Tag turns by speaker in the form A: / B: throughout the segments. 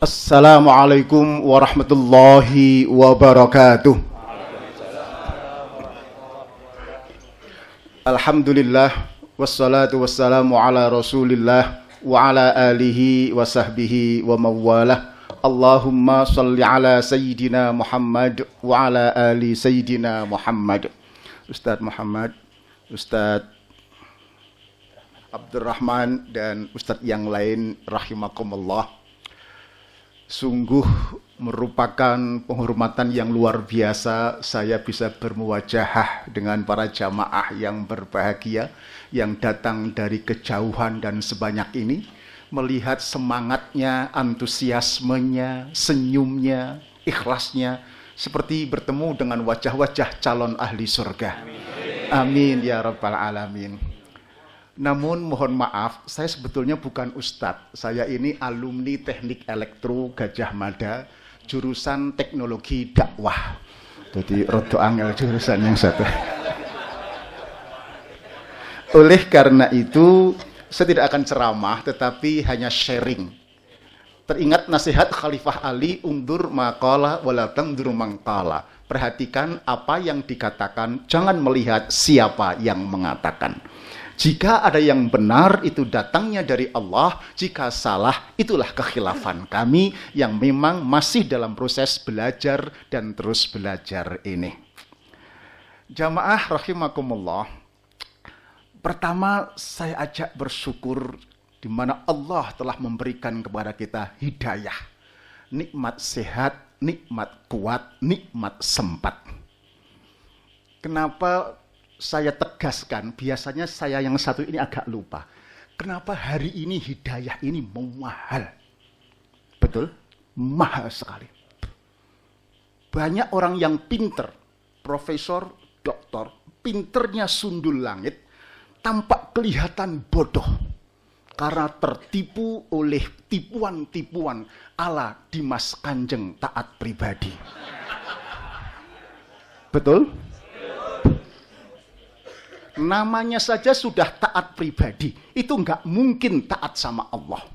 A: Assalamualaikum warahmatullahi wabarakatuh. Alhamdulillah wassalatu wassalamu ala Rasulillah wa ala alihi wa sahbihi wa mawalah. Allahumma salli ala Sayyidina Muhammad wa ala ali Sayyidina Muhammad. Ustadz Muhammad, Ustadz Abdurrahman dan Ustadz yang lain rahimakumullah. Sungguh merupakan penghormatan yang luar biasa saya bisa bermuwajahah dengan para jamaah yang berbahagia yang datang dari kejauhan dan sebanyak ini, melihat semangatnya, antusiasmenya, senyumnya, ikhlasnya, seperti bertemu dengan wajah-wajah calon ahli surga. Amin ya rabbal alamin. Namun mohon maaf, saya sebetulnya bukan ustadz. Saya ini alumni Teknik Elektro Gajah Mada, jurusan Teknologi Dakwah. Jadi rodo angel jurusan yang satu. Oleh karena itu, saya tidak akan ceramah, tetapi hanya sharing. Teringat nasihat Khalifah Ali, undur maqala wala tandur mangqala. Perhatikan apa yang dikatakan, jangan melihat siapa yang mengatakan. Jika ada yang benar, itu datangnya dari Allah. Jika salah, itulah kekhilafan kami yang memang masih dalam proses belajar dan terus belajar ini. Jamaah rahimakumullah. Pertama, saya ajak bersyukur di mana Allah telah memberikan kepada kita hidayah. Nikmat sehat, nikmat kuat, nikmat sempat. Kenapa saya tegaskan, biasanya saya yang satu ini agak lupa. Kenapa hari ini hidayah ini mahal? Betul? Mahal sekali. Banyak orang yang pinter, profesor, doktor, pinternya sundul langit, tampak kelihatan bodoh. Karena tertipu oleh tipuan-tipuan ala Dimas Kanjeng taat pribadi. Betul? Namanya saja sudah taat pribadi, itu nggak mungkin taat sama Allah.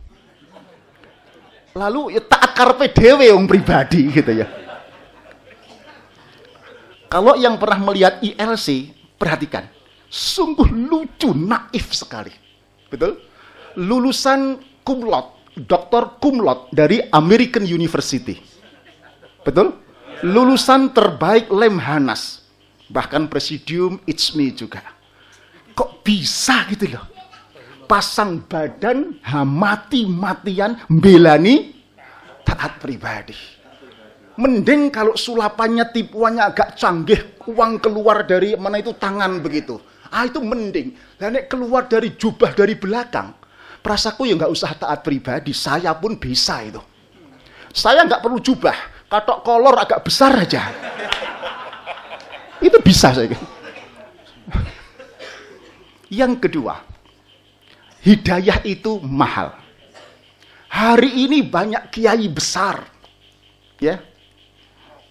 A: Lalu ya taat karpe dewe yang pribadi gitu ya. Kalau yang pernah melihat ILC, perhatikan, sungguh lucu, naif sekali, betul? Lulusan cum laude, doktor cum laude dari American University, betul? Lulusan terbaik Lemhanas, bahkan Presidium ITSMI juga. Kok bisa gitu loh, pasang badan mati-matian belani taat pribadi. Mending kalau sulapannya, tipuannya agak canggih, uang keluar dari mana itu tangan begitu, itu mending. Dan keluar dari jubah dari belakang, perasaku ya nggak usah taat pribadi, saya pun bisa itu. Saya nggak perlu jubah, katok kolor agak besar aja, itu bisa saya. Yang kedua, hidayah itu mahal. Hari ini banyak kiai besar, ya,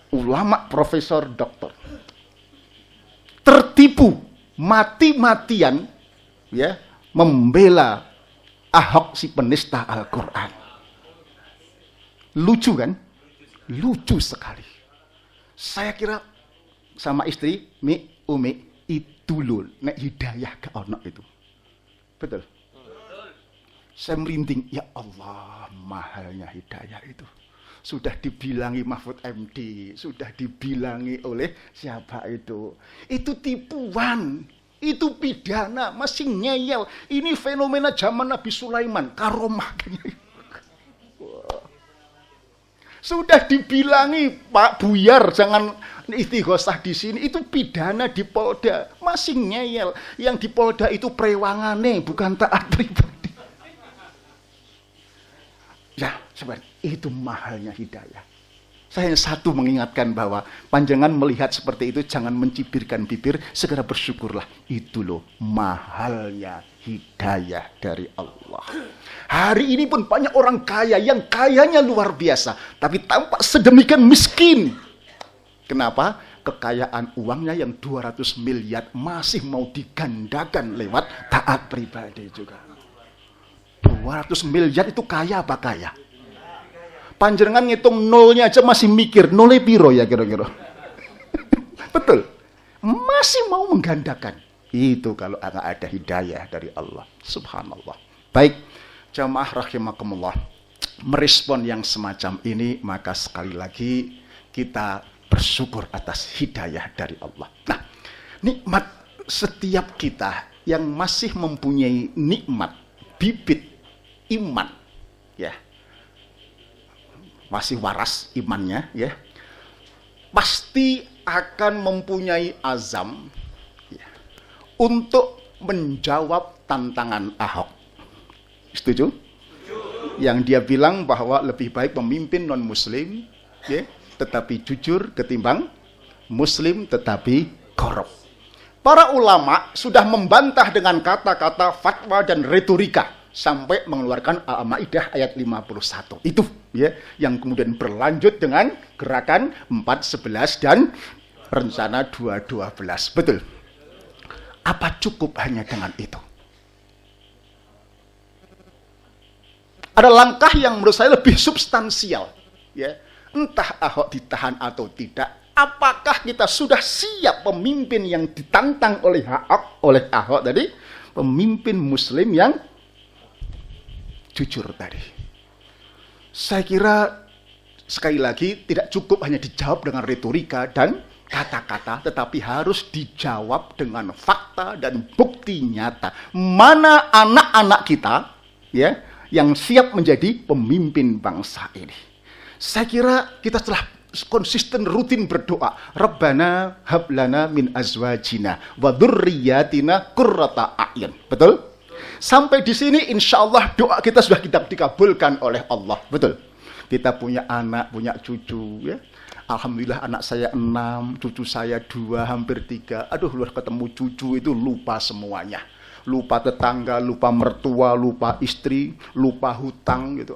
A: ulama, profesor, doktor, tertipu mati-matian, ya, membela Ahok si penista Al-Quran. Lucu kan? Lucu sekali. Saya kira sama istri, Umi, itu loh, nek hidayah ke ono itu. Betul? Saya merinding, ya Allah, mahalnya hidayah itu. Sudah dibilangi Mahfud MD, sudah dibilangi oleh siapa itu. Itu tipuan, itu pidana, masih ngeyel. Ini fenomena zaman Nabi Sulaiman, karomah. Sudah dibilangi Pak Buyar, jangan istighosah di sini, itu pidana di Polda, masih ngeyel. Yang di Polda itu prewangane, bukan taat pribadi. Ya, sebenarnya itu mahalnya hidayah. Saya satu mengingatkan bahwa panjangan melihat seperti itu jangan mencibirkan bibir, segera bersyukurlah. Itu loh mahalnya hidayah dari Allah. Hari ini pun banyak orang kaya yang kayanya luar biasa, tapi tampak sedemikian miskin. Kenapa? Kekayaan uangnya yang 200 miliar masih mau digandakan lewat taat pribadi juga. 200 miliar itu kaya apa kaya? Panjenengan ngitung nolnya aja masih mikir, nolnya piro ya kira-kira. Betul. Masih mau menggandakan. Itu kalau nggak ada hidayah dari Allah. Subhanallah. Baik, jamaah rahimakumullah. Merespon yang semacam ini, maka sekali lagi kita bersyukur atas hidayah dari Allah. Nah, nikmat setiap kita yang masih mempunyai nikmat bibit iman, ya, masih waras imannya, ya, pasti akan mempunyai azam, ya, untuk menjawab tantangan Ahok. Setuju? Yang dia bilang bahwa lebih baik pemimpin non-muslim, ya, tetapi jujur ketimbang muslim tetapi korup. Para ulama sudah membantah dengan kata-kata fatwa dan retorika sampai mengeluarkan Al-Maidah ayat 51. Itu, ya, yang kemudian berlanjut dengan gerakan 4.11 dan rencana 2.12. Betul. Apa cukup hanya dengan itu? Ada langkah yang menurut saya lebih substansial, ya. Entah Ahok ditahan atau tidak, apakah kita sudah siap pemimpin yang ditantang oleh Ahok tadi, pemimpin muslim yang jujur tadi. Saya kira sekali lagi tidak cukup hanya dijawab dengan retorika dan kata-kata, tetapi harus dijawab dengan fakta dan bukti nyata. Mana anak-anak kita, ya, yang siap menjadi pemimpin bangsa ini. Saya kira kita telah konsisten rutin berdoa, Rabbana hablana min azwajina wa dzurriyyatina qurrata a'yun. Betul? Sampai di sini insya Allah doa kita sudah dikabulkan oleh Allah. Betul? Kita punya anak, punya cucu, ya. Alhamdulillah anak saya 6, cucu saya 2, hampir 3. Aduh, luar ketemu cucu itu lupa semuanya. Lupa tetangga, lupa mertua, lupa istri, lupa hutang gitu.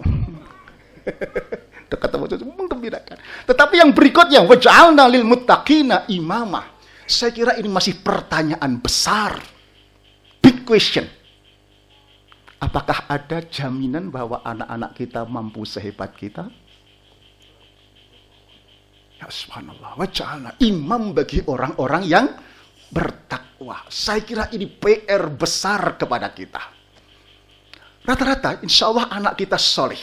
A: Dekat sama cucu menggembirakan. Tetapi yang berikutnya, waj'alna lil muttaqina imama. Saya kira ini masih pertanyaan besar. Big question. Apakah ada jaminan bahwa anak-anak kita mampu sehebat kita? Ya subhanallah, waj'alna imam bagi orang-orang yang bertakwa. Saya kira ini PR besar kepada kita. Rata-rata insya Allah anak kita solih,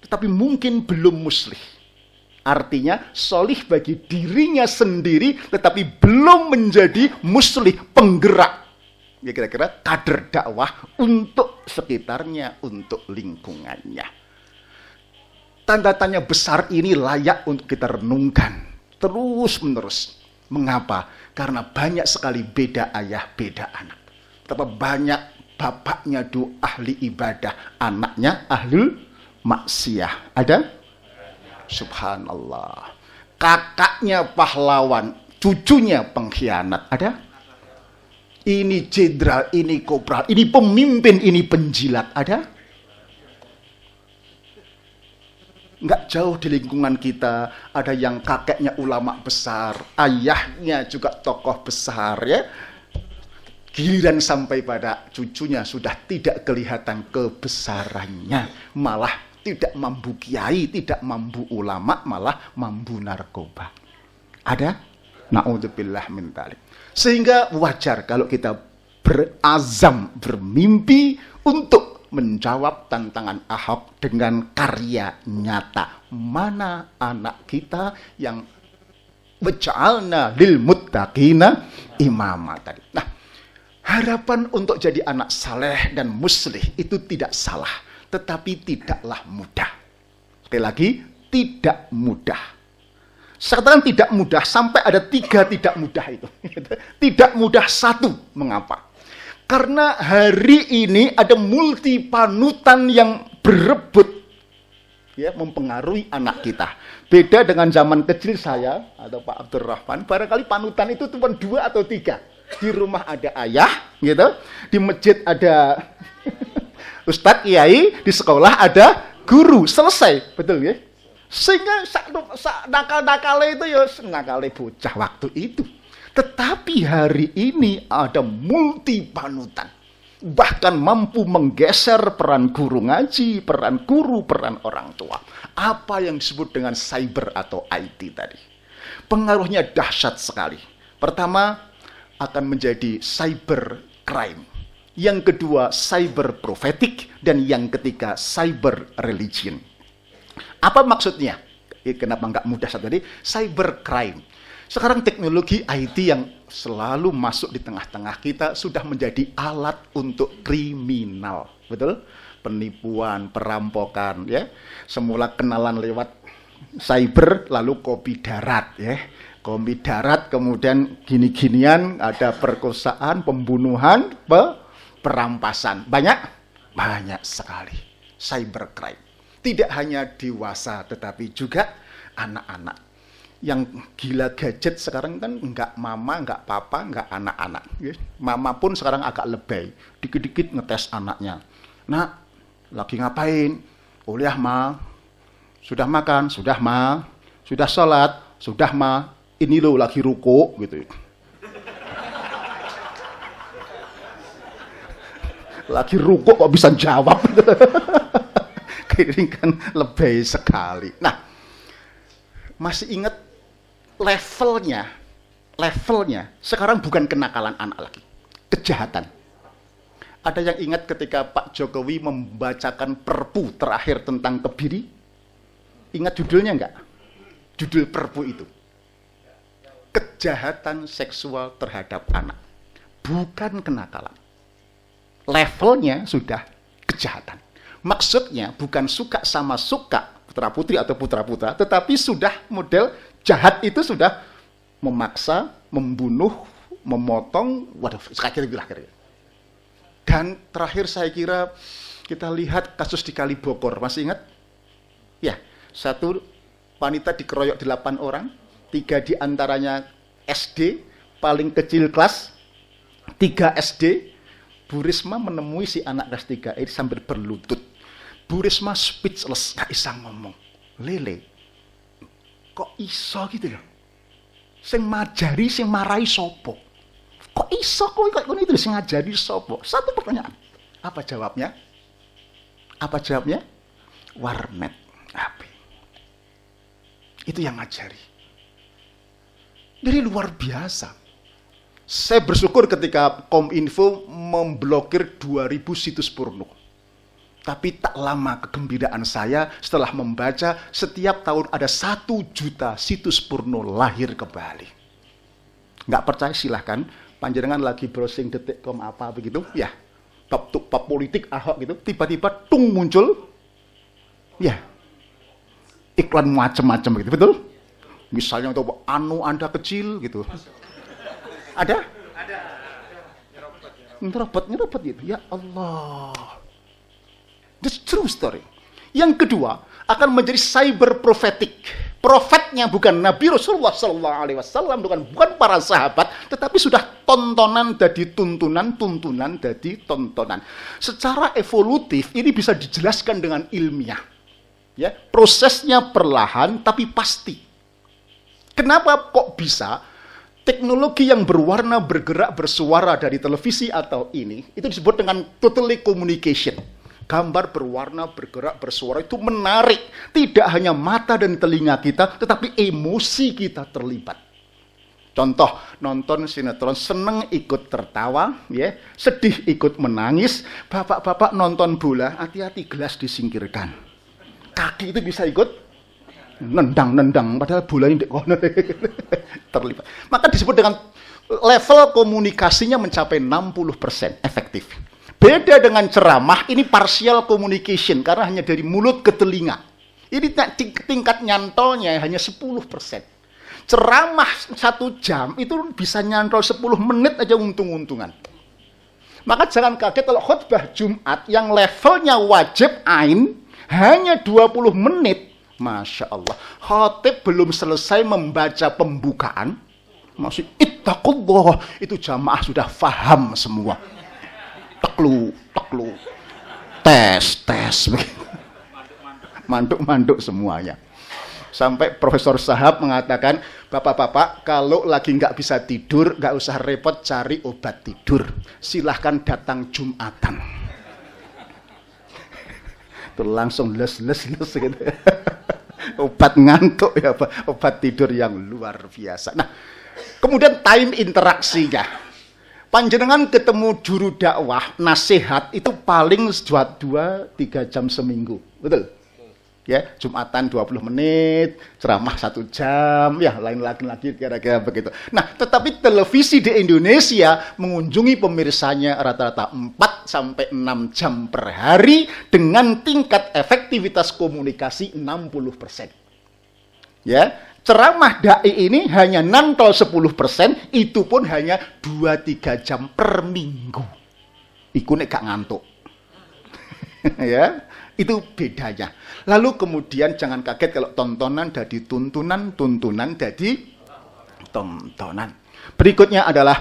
A: tetapi mungkin belum muslih. Artinya solih bagi dirinya sendiri, tetapi belum menjadi muslih, penggerak. Ya kira-kira kader dakwah untuk sekitarnya, untuk lingkungannya. Tanda tanya besar ini layak untuk kita renungkan terus menerus. Mengapa? Karena banyak sekali beda ayah, beda anak. Betapa banyak bapaknya ahli ibadah, anaknya ahlul maksiyah. Ada? Subhanallah. Kakaknya pahlawan, cucunya pengkhianat. Ada? Ini jenderal, ini kopral, ini pemimpin, ini penjilat. Ada? Nggak jauh di lingkungan kita, ada yang kakeknya ulama besar, ayahnya juga tokoh besar, ya. Giliran sampai pada cucunya sudah tidak kelihatan kebesarannya, malah tidak mampu kiai, tidak mampu ulama, malah mampu narkoba. Ada? Na'udzubillah min dzalik. Sehingga wajar kalau kita berazam, bermimpi untuk menjawab tantangan Ahok dengan karya nyata. Mana anak kita yang waj'alna lil muttaqina imama tadi. Nah, harapan untuk jadi anak saleh dan muslih itu tidak salah, tetapi tidaklah mudah. Sekali lagi, tidak mudah. Saya katakan tidak mudah, sampai ada 3 tidak mudah itu. Tidak mudah 1, mengapa? Karena hari ini ada multi panutan yang berebut, ya, mempengaruhi anak kita. Beda dengan zaman kecil saya atau Pak Abdurrahman, barangkali panutan itu cuma 2 atau 3. Di rumah ada ayah, gitu. Di masjid ada ustadz, kiai, di sekolah ada guru. Selesai, betul ya? Sehingga nakal-nakalnya itu ya nakalnya bocah waktu itu. Tetapi hari ini ada multi panutan. bahkan mampu menggeser peran guru ngaji, peran guru, peran orang tua. Apa yang disebut dengan cyber atau IT tadi? Pengaruhnya dahsyat sekali. Pertama, akan menjadi cyber crime. Yang kedua, cyber prophetic. Dan yang ketiga, cyber religion. Apa maksudnya? Kenapa nggak mudah saat tadi? Cyber crime. Sekarang teknologi IT yang selalu masuk di tengah-tengah kita sudah menjadi alat untuk kriminal. Betul? Penipuan, perampokan, ya. Semula kenalan lewat cyber, lalu kopi darat, ya. Kopi darat, kemudian gini-ginian, ada perkosaan, pembunuhan, perampasan. Banyak sekali cybercrime. Tidak hanya dewasa, tetapi juga anak-anak. Yang gila gadget sekarang kan enggak mama, enggak papa, enggak anak-anak. Mama pun sekarang agak lebay. Dikit-dikit ngetes anaknya. Nak, lagi ngapain? Kuliah, Ma. Sudah makan? Sudah, Ma. Sudah sholat? Sudah, Ma. Ini loh lagi ruku, gitu. Lagi ruku kok bisa jawab. Ini kan lebay sekali. Nah, masih ingat levelnya sekarang bukan kenakalan anak lagi, kejahatan. Ada yang ingat ketika Pak Jokowi membacakan perpu terakhir tentang kebiri? Ingat judulnya enggak? Judul perpu itu kejahatan seksual terhadap anak, bukan kenakalan. Levelnya sudah kejahatan. Maksudnya bukan suka sama suka putra putri atau putra putra, tetapi sudah model jahat itu sudah memaksa, membunuh, memotong, waduh, kira-kira. Dan terakhir saya kira kita lihat kasus di Kali Bogor, masih ingat? Ya, satu wanita dikeroyok 8 orang, 3 diantaranya SD, paling kecil kelas 3 SD. Bu Risma menemui si anak kelas 3 ini sambil berlutut. Bu Risma speechless, gak bisa ngomong. Lele, kok iso gitu ya? Sing majari, sing marai sopo? Kok iso kok itu sing ngajari sopo? Satu pertanyaan. Apa jawabnya? Warnet HP. Itu yang ngajari. Jadi luar biasa. Saya bersyukur ketika Kominfo memblokir 2000 situs porno. Tapi tak lama kegembiraan saya setelah membaca setiap tahun ada 1 juta situs porno lahir kembali. Nggak percaya silahkan, panjenengan lagi browsing detik.com apa begitu, ya, bab politik Ahok gitu, tiba-tiba tung muncul, ya, iklan macam-macam gitu, betul? Misalnya untuk Anda kecil gitu. Ada? Nyerobot gitu. Ya Allah. This true story. Yang kedua, akan menjadi cyber prophetic. Profetnya bukan Nabi Rasulullah SAW, bukan para sahabat, tetapi sudah tontonan jadi tuntunan jadi tontonan. Secara evolutif ini bisa dijelaskan dengan ilmiah. Ya, prosesnya perlahan tapi pasti. Kenapa kok bisa? Teknologi yang berwarna, bergerak, bersuara dari televisi atau ini, itu disebut dengan totally communication. Gambar berwarna, bergerak, bersuara itu menarik. Tidak hanya mata dan telinga kita, tetapi emosi kita terlibat. Contoh, nonton sinetron, seneng ikut tertawa, ya, sedih ikut menangis. Bapak-bapak nonton bola, hati-hati gelas disingkirkan. Kaki itu bisa ikut nendang, padahal bolanya terlibat. Maka disebut dengan level komunikasinya mencapai 60% efektif. Beda dengan ceramah, ini partial communication karena hanya dari mulut ke telinga. Ini tingkat nyantolnya hanya 10%. Ceramah 1 jam itu bisa nyantol 10 menit aja untung-untungan. Maka jangan kaget kalau khutbah Jumat yang levelnya wajib ain hanya 20 menit. Masya Allah, khatib belum selesai membaca pembukaan, masih ittaqullah, itu jamaah sudah faham semua. Teklu, tes, manduk semuanya. Sampai Profesor Shahab mengatakan, bapak-bapak kalau lagi nggak bisa tidur, nggak usah repot cari obat tidur. Silahkan datang Jumatan. Itu langsung les gitu. Obat ngantuk ya, obat tidur yang luar biasa. Nah, kemudian time interaksinya. Panjenengan ketemu juru dakwah, nasihat itu paling 2-3 jam seminggu. Betul? Ya, Jumatan 20 menit, ceramah 1 jam, ya lain lagi kira-kira begitu. Nah, tetapi televisi di Indonesia mengunjungi pemirsanya rata-rata 4-6 jam per hari dengan tingkat efektivitas komunikasi 60%. Ya, ceramah dai ini hanya nangkal 10%, itu pun hanya 2-3 jam per minggu. Iku nek gak ngantuk. Ya, itu bedanya. Lalu kemudian jangan kaget kalau tontonan jadi tuntunan, tuntunan jadi tontonan. Berikutnya adalah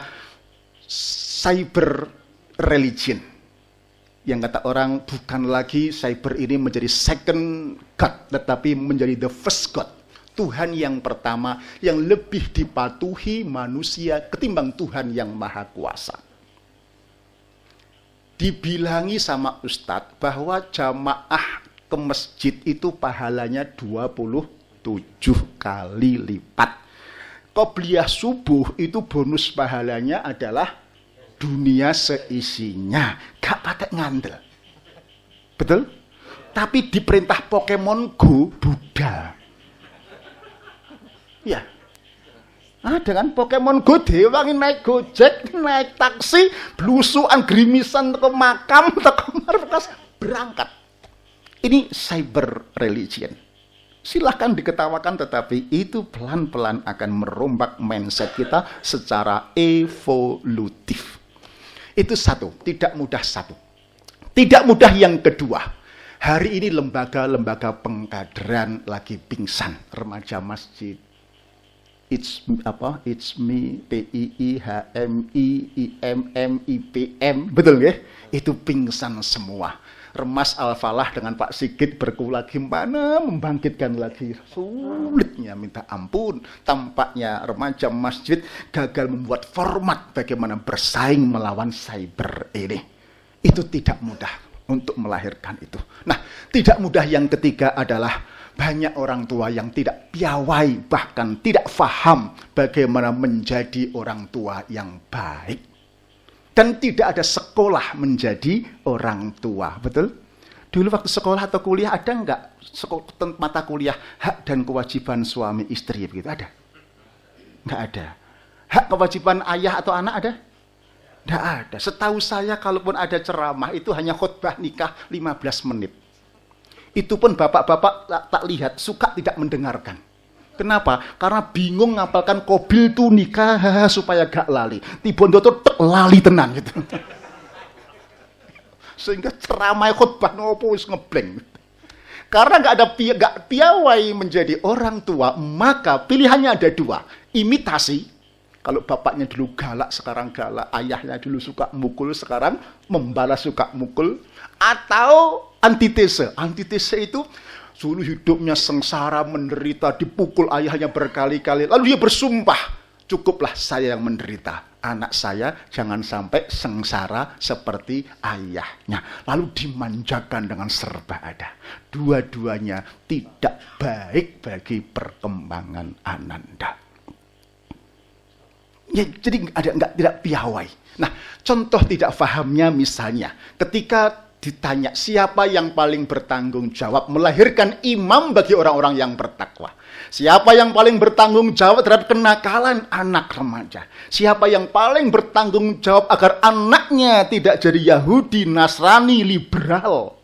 A: cyber religion. Yang kata orang bukan lagi cyber ini menjadi second God, tetapi menjadi the first God. Tuhan yang pertama yang lebih dipatuhi manusia ketimbang Tuhan yang maha kuasa. Dibilangi sama Ustadz bahwa jamaah ke masjid itu pahalanya 27 kali lipat. Qobliyah subuh itu bonus pahalanya adalah dunia seisinya. Gak patek ngandel. Betul? Tapi diperintah Pokemon Go, budal. Ya. Nah, dengan Pokemon Go dewangi naik Gojek, naik taksi, blusukan grimisan ke makam, ke markas, berangkat. Ini cyber religion. Silahkan diketawakan, tetapi itu pelan-pelan akan merombak mindset kita secara evolutif. Itu satu, tidak mudah satu. Tidak mudah yang kedua. Hari ini lembaga-lembaga pengkaderan lagi pingsan, remaja masjid. It's me, PII, HMI, IMM, IPM, betul ya? Itu pingsan semua. Remas Al-Falah dengan Pak Sigit berkulah gimana membangkitkan lagi, sulitnya minta ampun. Tampaknya remaja masjid gagal membuat format bagaimana bersaing melawan cyber ini. Itu tidak mudah untuk melahirkan itu. Nah, tidak mudah yang ketiga adalah banyak orang tua yang tidak piawai, bahkan tidak faham bagaimana menjadi orang tua yang baik. Dan tidak ada sekolah menjadi orang tua, betul? Dulu waktu sekolah atau kuliah ada enggak mata kuliah hak dan kewajiban suami istri begitu? Ada? Enggak ada. Hak kewajiban ayah atau anak ada? Enggak ada. Setahu saya kalaupun ada ceramah itu hanya khutbah nikah 15 menit. Itu pun bapak-bapak tak lihat, suka tidak mendengarkan. Kenapa? Karena bingung ngapalkan kobil tuh nikah supaya gak lali. Tibondo tuh lali tenan gitu. Sehingga ceramah khutbah nopo wis ngeblank. Karena gak piawai menjadi orang tua, maka pilihannya ada dua. Imitasi. Kalau bapaknya dulu galak, sekarang galak. Ayahnya dulu suka mukul, sekarang membalas suka mukul. Atau antitese. Antitese itu dulu hidupnya sengsara, menderita, dipukul ayahnya berkali-kali. Lalu dia bersumpah, cukuplah saya yang menderita. Anak saya jangan sampai sengsara seperti ayahnya. Lalu dimanjakan dengan serba ada. Dua-duanya tidak baik bagi perkembangan Ananda. Ya, jadi tidak piawai. Nah, contoh tidak fahamnya misalnya, ketika ditanya siapa yang paling bertanggung jawab melahirkan imam bagi orang-orang yang bertakwa. Siapa yang paling bertanggung jawab terhadap kenakalan anak remaja. Siapa yang paling bertanggung jawab agar anaknya tidak jadi Yahudi, Nasrani, liberal,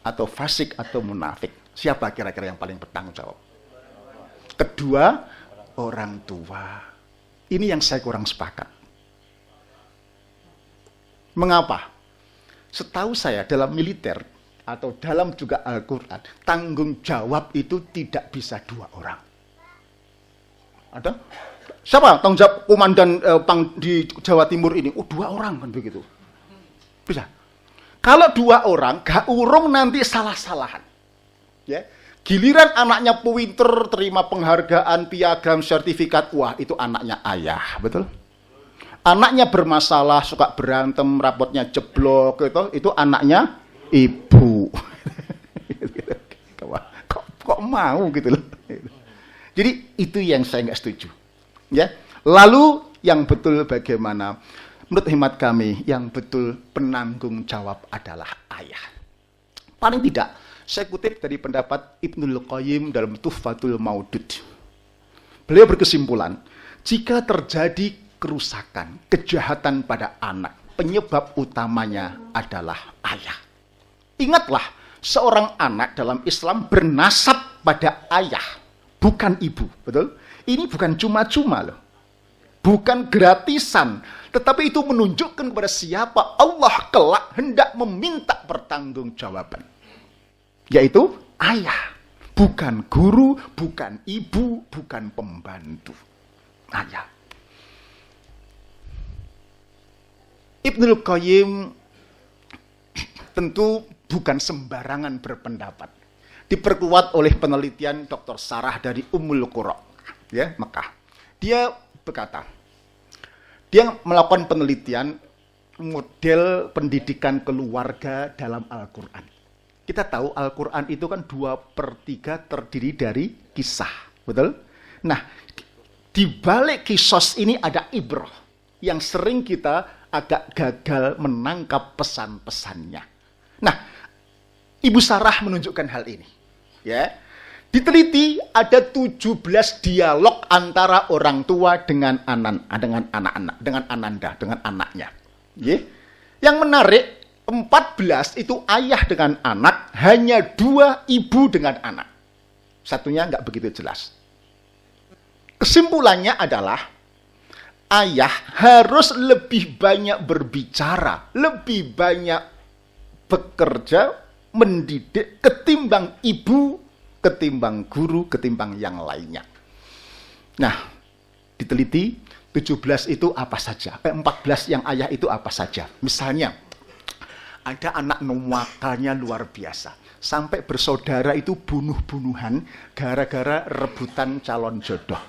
A: atau fasik atau munafik. Siapa kira-kira yang paling bertanggung jawab? Kedua, orang tua. Ini yang saya kurang sepakat. Mengapa? Setahu saya dalam militer atau dalam juga Al-Quran, tanggung jawab itu tidak bisa dua orang. Ada? Siapa tanggung jawab komandan di Jawa Timur ini? Oh, 2 orang kan begitu. Bisa. Kalau 2 orang, gak urung nanti salah-salahan. Ya. Giliran anaknya pinter, terima penghargaan, piagam, sertifikat, wah itu anaknya ayah, betul? Anaknya bermasalah, suka berantem, rapotnya jeblok, itu anaknya ibu. Kok mau gitu loh. Jadi itu yang saya nggak setuju. Ya. Lalu yang betul bagaimana? Menurut hemat kami, yang betul penanggung jawab adalah ayah. Paling tidak, saya kutip dari pendapat Ibnul Qayyim dalam Tuhfatul Maudud. Beliau berkesimpulan, jika terjadi kerusakan, kejahatan pada anak, penyebab utamanya adalah ayah. Ingatlah, seorang anak dalam Islam bernasab pada ayah, bukan ibu, betul? Ini bukan cuma-cuma loh. Bukan gratisan, tetapi itu menunjukkan kepada siapa Allah kelak hendak meminta pertanggungjawaban. Yaitu ayah, bukan guru, bukan ibu, bukan pembantu. Ayah. Ibnul Qayyim tentu bukan sembarangan berpendapat. Diperkuat oleh penelitian Dr. Sarah dari Ummul Qura, ya, Mekah. Dia berkata, dia melakukan penelitian model pendidikan keluarga dalam Al-Quran. Kita tahu Al-Quran itu kan 2/3 terdiri dari kisah, betul? Nah, di balik kisos ini ada ibrah yang sering kita agak gagal menangkap pesan-pesannya. Nah, Ibu Sarah menunjukkan hal ini. Ya, diteliti ada 17 dialog antara orang tua dengan anak-anak, dengan Ananda, dengan anaknya. Ya. Yang menarik, 14 itu ayah dengan anak, hanya 2 ibu dengan anak. Satunya nggak begitu jelas. Kesimpulannya adalah, ayah harus lebih banyak berbicara, lebih banyak bekerja, mendidik, ketimbang ibu, ketimbang guru, ketimbang yang lainnya. Nah, diteliti 17 itu apa saja, 14 yang ayah itu apa saja. Misalnya, ada anak nuwakalnya luar biasa. Sampai bersaudara itu bunuh-bunuhan gara-gara rebutan calon jodoh.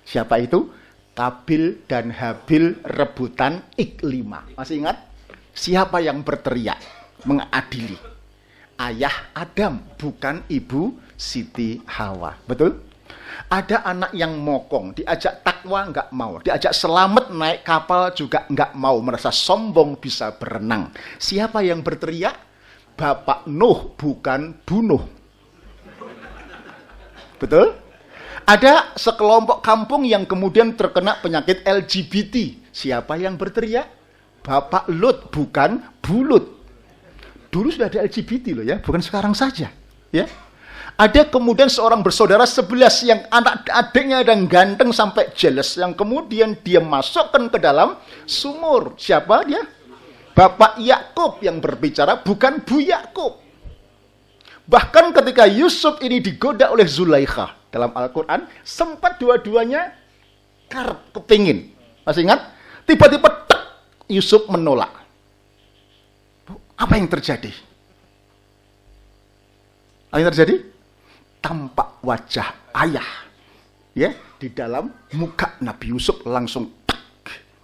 A: Siapa itu? Kabil dan Habil rebutan iklima. Masih ingat? Siapa yang berteriak mengadili? Ayah Adam, bukan ibu Siti Hawa. Betul? Ada anak yang mokong, diajak takwa nggak mau, diajak selamat naik kapal juga nggak mau, merasa sombong bisa berenang. Siapa yang berteriak? Bapak Nuh, bukan bunuh. Betul? Ada sekelompok kampung yang kemudian terkena penyakit LGBT. Siapa yang berteriak? Bapak Lut, bukan bulut. Dulu sudah ada LGBT loh ya, bukan sekarang saja. Ya. Ada kemudian seorang bersaudara 11 yang anak adiknya dan ganteng sampai jealous, yang kemudian dia masukkan ke dalam sumur. Siapa dia? Bapak Yakub yang berbicara, bukan Bu Yakub. Bahkan ketika Yusuf ini digoda oleh Zulaikha dalam Al-Quran, sempat dua-duanya kepingin. Masih ingat? Tiba-tiba Yusuf menolak. Apa yang terjadi? Apa yang terjadi? Tampak wajah ayah, ya, di dalam muka Nabi Yusuf langsung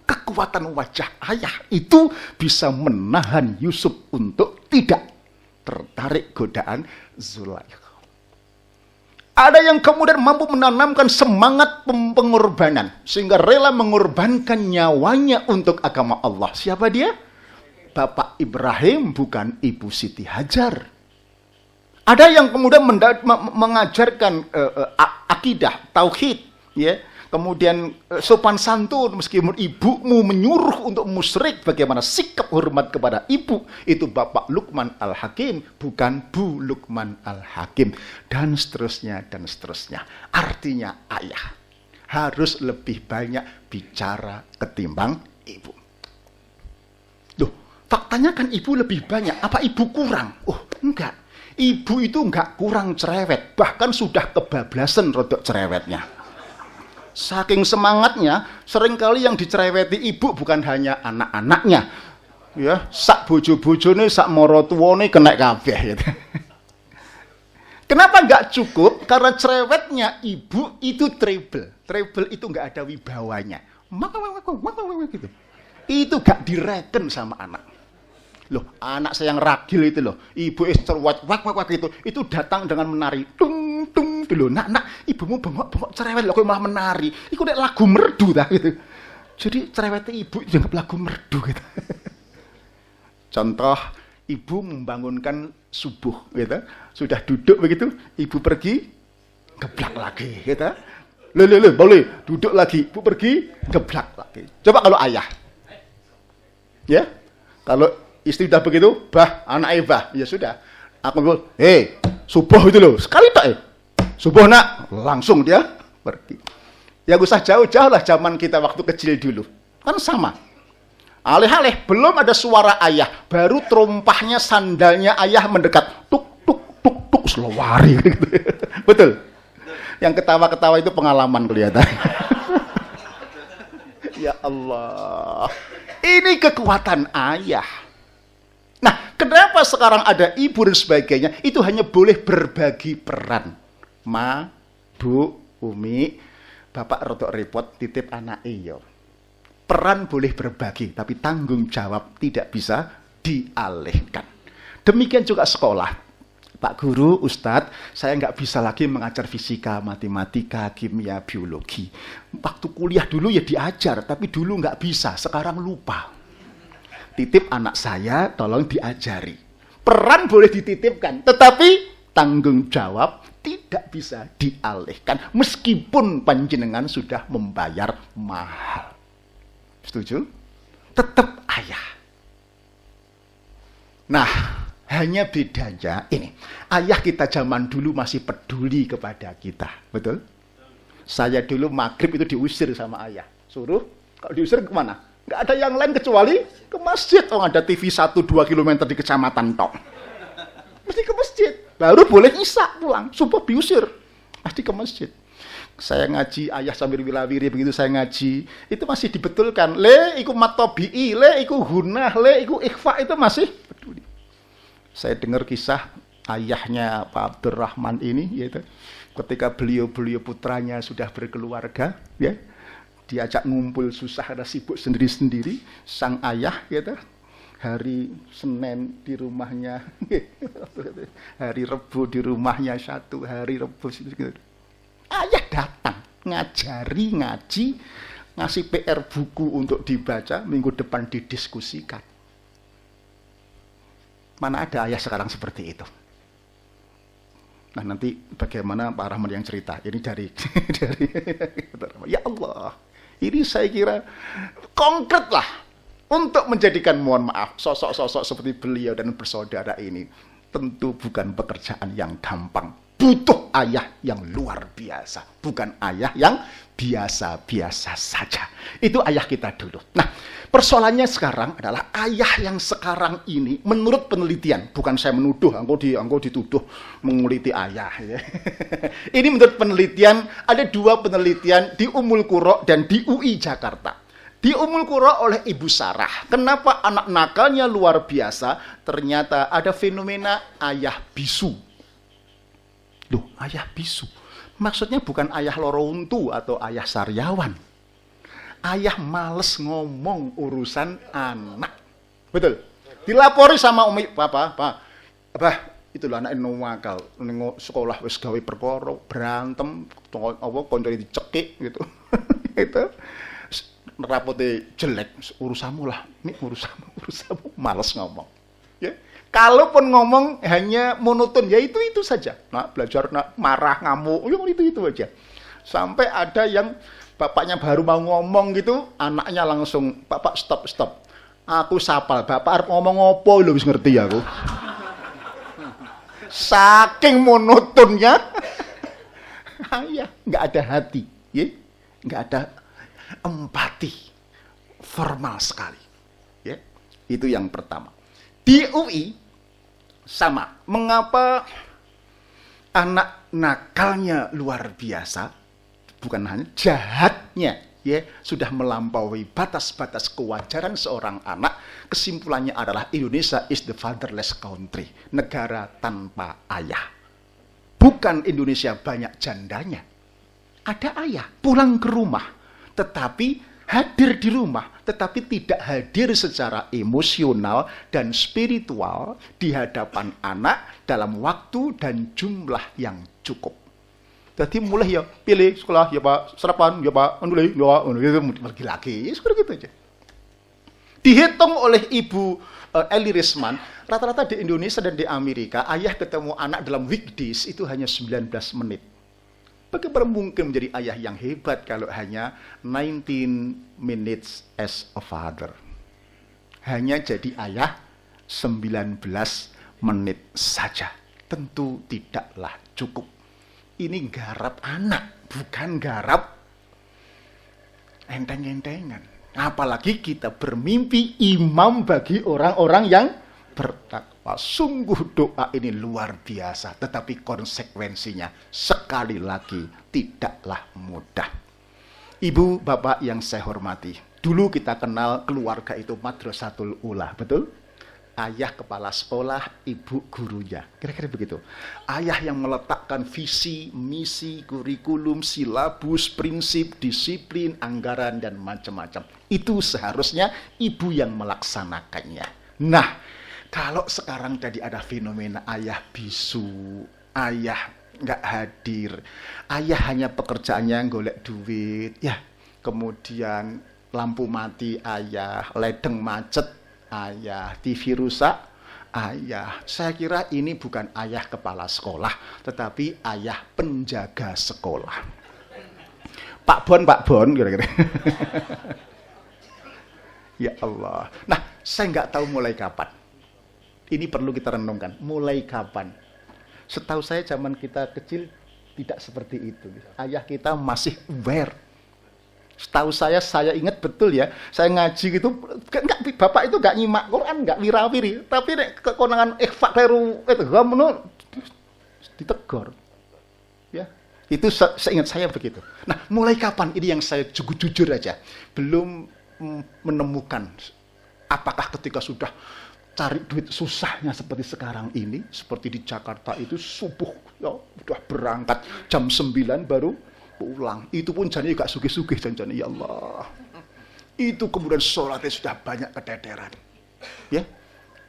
A: kekuatan wajah ayah itu bisa menahan Yusuf untuk tidak tertarik godaan Zulaikha. Ada yang kemudian mampu menanamkan semangat pengorbanan sehingga rela mengorbankan nyawanya untuk agama Allah. Siapa dia? Bapak Ibrahim, bukan Ibu Siti Hajar. Ada yang kemudian mengajarkan akidah, tauhid, ya. Kemudian sopan santun, meskipun ibumu menyuruh untuk musyrik, bagaimana sikap hormat kepada ibu, itu Bapak Luqman Al-Hakim, bukan Bu Luqman Al-Hakim, dan seterusnya, dan seterusnya. Artinya ayah harus lebih banyak bicara ketimbang ibu. Loh, faktanya kan ibu lebih banyak, apa ibu kurang? Oh, enggak. Ibu itu enggak kurang cerewet, bahkan sudah kebablasan rodok cerewetnya. Saking semangatnya, seringkali yang dicereweti ibu bukan hanya anak-anaknya, ya, sak bojo-bojone, sak mara tuwane kena kabeh gitu. Kenapa nggak cukup? Karena cerewetnya ibu itu treble. Treble itu nggak ada wibawanya. Gitu. Itu gak direken sama anak. Loh, anak saya yang ragil itu loh. Ibu cerewet itu datang dengan menari. Tung tung loh. Nak, ibumu bengok cerewet loh, kok malah menari. Iku nek lagu merdu dah gitu. Jadi cerewetnya ibu dianggap lagu merdu gitu. Contoh, ibu membangunkan subuh gitu. Sudah duduk begitu, ibu pergi geblak lagi gitu. Loh, boleh duduk lagi, ibu pergi geblak lagi. Coba kalau ayah. Ya. Kalau istri udah begitu, bah, anak bah, ya sudah. Aku bilang, subuh itu loh, sekali tak subuh nak, langsung dia pergi. Ya gak usah jauh-jauh lah zaman kita waktu kecil dulu. Kan sama. Alih-alih belum ada suara ayah, baru terompahnya sandalnya ayah mendekat. Tuk, selawari gitu. Betul. Yang ketawa-ketawa itu pengalaman kelihatan. Ya Allah. Ini kekuatan ayah. Nah, kenapa sekarang ada ibu dan sebagainya? Itu hanya boleh berbagi peran. Ma, Bu, Umi, Bapak rodok repot titip anak iyo. Peran boleh berbagi, tapi tanggung jawab tidak bisa dialihkan. Demikian juga sekolah. Pak Guru, Ustadz, saya nggak bisa lagi mengajar fisika, matematika, kimia, biologi. Waktu kuliah dulu ya diajar, tapi dulu nggak bisa, sekarang lupa. Titip anak saya, tolong diajari. Peran boleh dititipkan, tetapi tanggung jawab tidak bisa dialihkan, meskipun panjenengan sudah membayar mahal. Setuju? Tetap ayah. Nah, hanya bedanya ini, ayah kita zaman dulu masih peduli kepada kita, betul? Saya dulu maghrib itu diusir sama ayah, suruh, kalau diusir kemana? Nggak ada yang lain kecuali ke masjid. Oh, ada TV 1-2 km di kecamatan tok. Mesti ke masjid, baru boleh isya pulang, subuh diusir, pasti ke masjid. Saya ngaji, ayah sambil wilawiri begitu saya ngaji, itu masih dibetulkan. Le, iku matobi'i, le, iku hunah, le, iku ikhfa, itu masih peduli. Saya dengar kisah ayahnya Pak Abdurrahman ini, yaitu ketika beliau putranya sudah berkeluarga, ya, diajak ngumpul susah, ada sibuk sendiri-sendiri, sang ayah, yaitu hari Senin di rumahnya, hari Rebu di rumahnya satu, hari Rebu gitu. Ayah datang, ngajari, ngaji, ngasih PR buku untuk dibaca, minggu depan didiskusikan. Mana ada ayah sekarang seperti itu? Nah, nanti bagaimana Pak Rahman yang cerita? Ini dari ya Allah, ini saya kira konkret lah untuk menjadikan, mohon maaf, sosok-sosok seperti beliau dan bersaudara ini tentu bukan pekerjaan yang gampang. Butuh ayah yang luar biasa, bukan ayah yang biasa-biasa saja. Itu ayah kita dulu. Nah, persoalannya sekarang adalah ayah yang sekarang ini, menurut penelitian, bukan saya menuduh, engkau dituduh menguliti ayah. Ya. Ini menurut penelitian, ada 2 penelitian di Ummul Qura dan di UI Jakarta. Di Ummul Qura oleh Ibu Sarah. Kenapa anak nakalnya luar biasa? Ternyata ada fenomena ayah bisu. Loh, ayah bisu. Maksudnya bukan ayah lorontu atau ayah saryawan. Ayah males ngomong urusan anak. Betul. Dilapori sama Umi, Papa, itulah anak nakal. Ning sekolah wis gawe perkara, berantem, koncone dicekik gitu. Itu rapote jelek, urusanmu lah. Ini urusanmu, males ngomong. Ya. Kalaupun ngomong hanya monoton, ya itu saja. Nah, belajar marah, ngamuk, itu aja. Sampai ada yang bapaknya baru mau ngomong gitu, anaknya langsung, "Bapak stop. Aku sapal, Bapak arep ngomong apa lho wis ngerti aku." Saking monotonnya. Ya, enggak ada hati, ya. Enggak ada empati. Formal sekali. Ya. Itu yang pertama. Di UI sama. Mengapa anak nakalnya luar biasa? Bukan hanya jahatnya, ya, sudah melampaui batas-batas kewajaran seorang anak. Kesimpulannya adalah Indonesia is the fatherless country, negara tanpa ayah. bukan Indonesia banyak jandanya. Ada ayah pulang ke rumah, tetapi hadir di rumah, tetapi tidak hadir secara emosional dan spiritual di hadapan anak dalam waktu dan jumlah yang cukup. Jadi mulai ya pilih sekolah, ya Pak, sarapan, ya Pak, mulai, ya Pak, lagi, seperti gitu aja. Dihitung oleh Ibu Eli Risman, rata-rata di Indonesia dan di Amerika, ayah ketemu anak dalam weekdays itu hanya 19 menit. Bagaimana mungkin menjadi ayah yang hebat kalau hanya 19 minutes as a father? Hanya jadi ayah 19 menit saja. Tentu tidaklah cukup. Ini garap anak, bukan garap enteng-entengan. Apalagi kita bermimpi imam bagi orang-orang yang bertakwa. Sungguh doa ini luar biasa, tetapi konsekuensinya sekali lagi tidaklah mudah. Ibu, bapak yang saya hormati, dulu kita kenal keluarga itu Madrasatul Ula, betul? Ayah kepala sekolah, ibu gurunya. Kira-kira begitu. Ayah yang meletakkan visi, misi, kurikulum, silabus, prinsip, disiplin, anggaran, dan macam-macam. Itu seharusnya ibu yang melaksanakannya. Nah, kalau sekarang tadi ada fenomena ayah bisu, ayah nggak hadir, ayah hanya pekerjaannya golek duit, ya, kemudian lampu mati ayah, ledeng macet ayah, TV rusak ayah. Saya kira ini bukan ayah kepala sekolah, tetapi ayah penjaga sekolah. Pak Bon, kira-kira. Ya Allah. Nah, saya nggak tahu mulai kapan. Ini perlu kita renungkan. Mulai kapan? Setahu saya zaman kita kecil tidak seperti itu. Ayah kita masih aware. Setahu saya ingat betul ya. Saya ngaji gitu, bapak itu nggak nyimak Quran, nggak wirawiri. Tapi kekonangan ikhfa kleru itu ditegur. Ya, itu seingat saya begitu. Nah, mulai kapan? Ini yang saya jujur aja. Belum menemukan. Apakah ketika sudah cari duit susahnya seperti sekarang ini, seperti di Jakarta itu subuh ya udah berangkat jam 9 baru pulang. Itu pun jangan gak sugih-sugih jangan ya Allah. Itu kemudian sholatnya sudah banyak kedederan. Ya.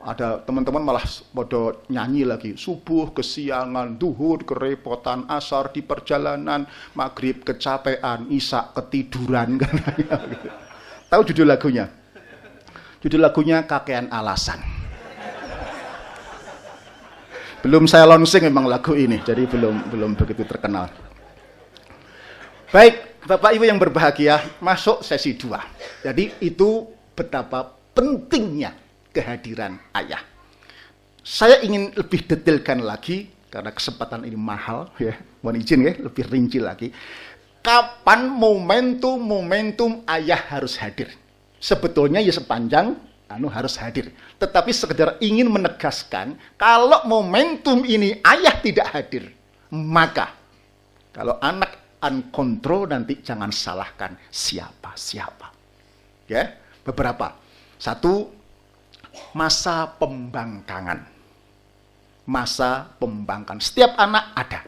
A: Ada teman-teman malah pada nyanyi lagi, subuh kesiangan, duhur kerepotan, asar di perjalanan, maghrib kecapean, isya ketiduran. Tahu judul lagunya? Judul lagunya Kakean Alasan. Belum saya launching memang lagu ini, jadi belum begitu terkenal. Baik, Bapak Ibu yang berbahagia, masuk sesi 2. Jadi itu betapa pentingnya kehadiran ayah. Saya ingin lebih detailkan lagi, karena kesempatan ini mahal, ya, mohon izin ya, lebih rinci lagi. Kapan momentum ayah harus hadir? Sebetulnya ya sepanjang harus hadir. Tetapi sekedar ingin menegaskan, kalau momentum ini ayah tidak hadir, maka kalau anak unkontrol nanti jangan salahkan siapa-siapa. Ya, beberapa. 1, masa pembangkangan. Masa pembangkangan. Setiap anak ada.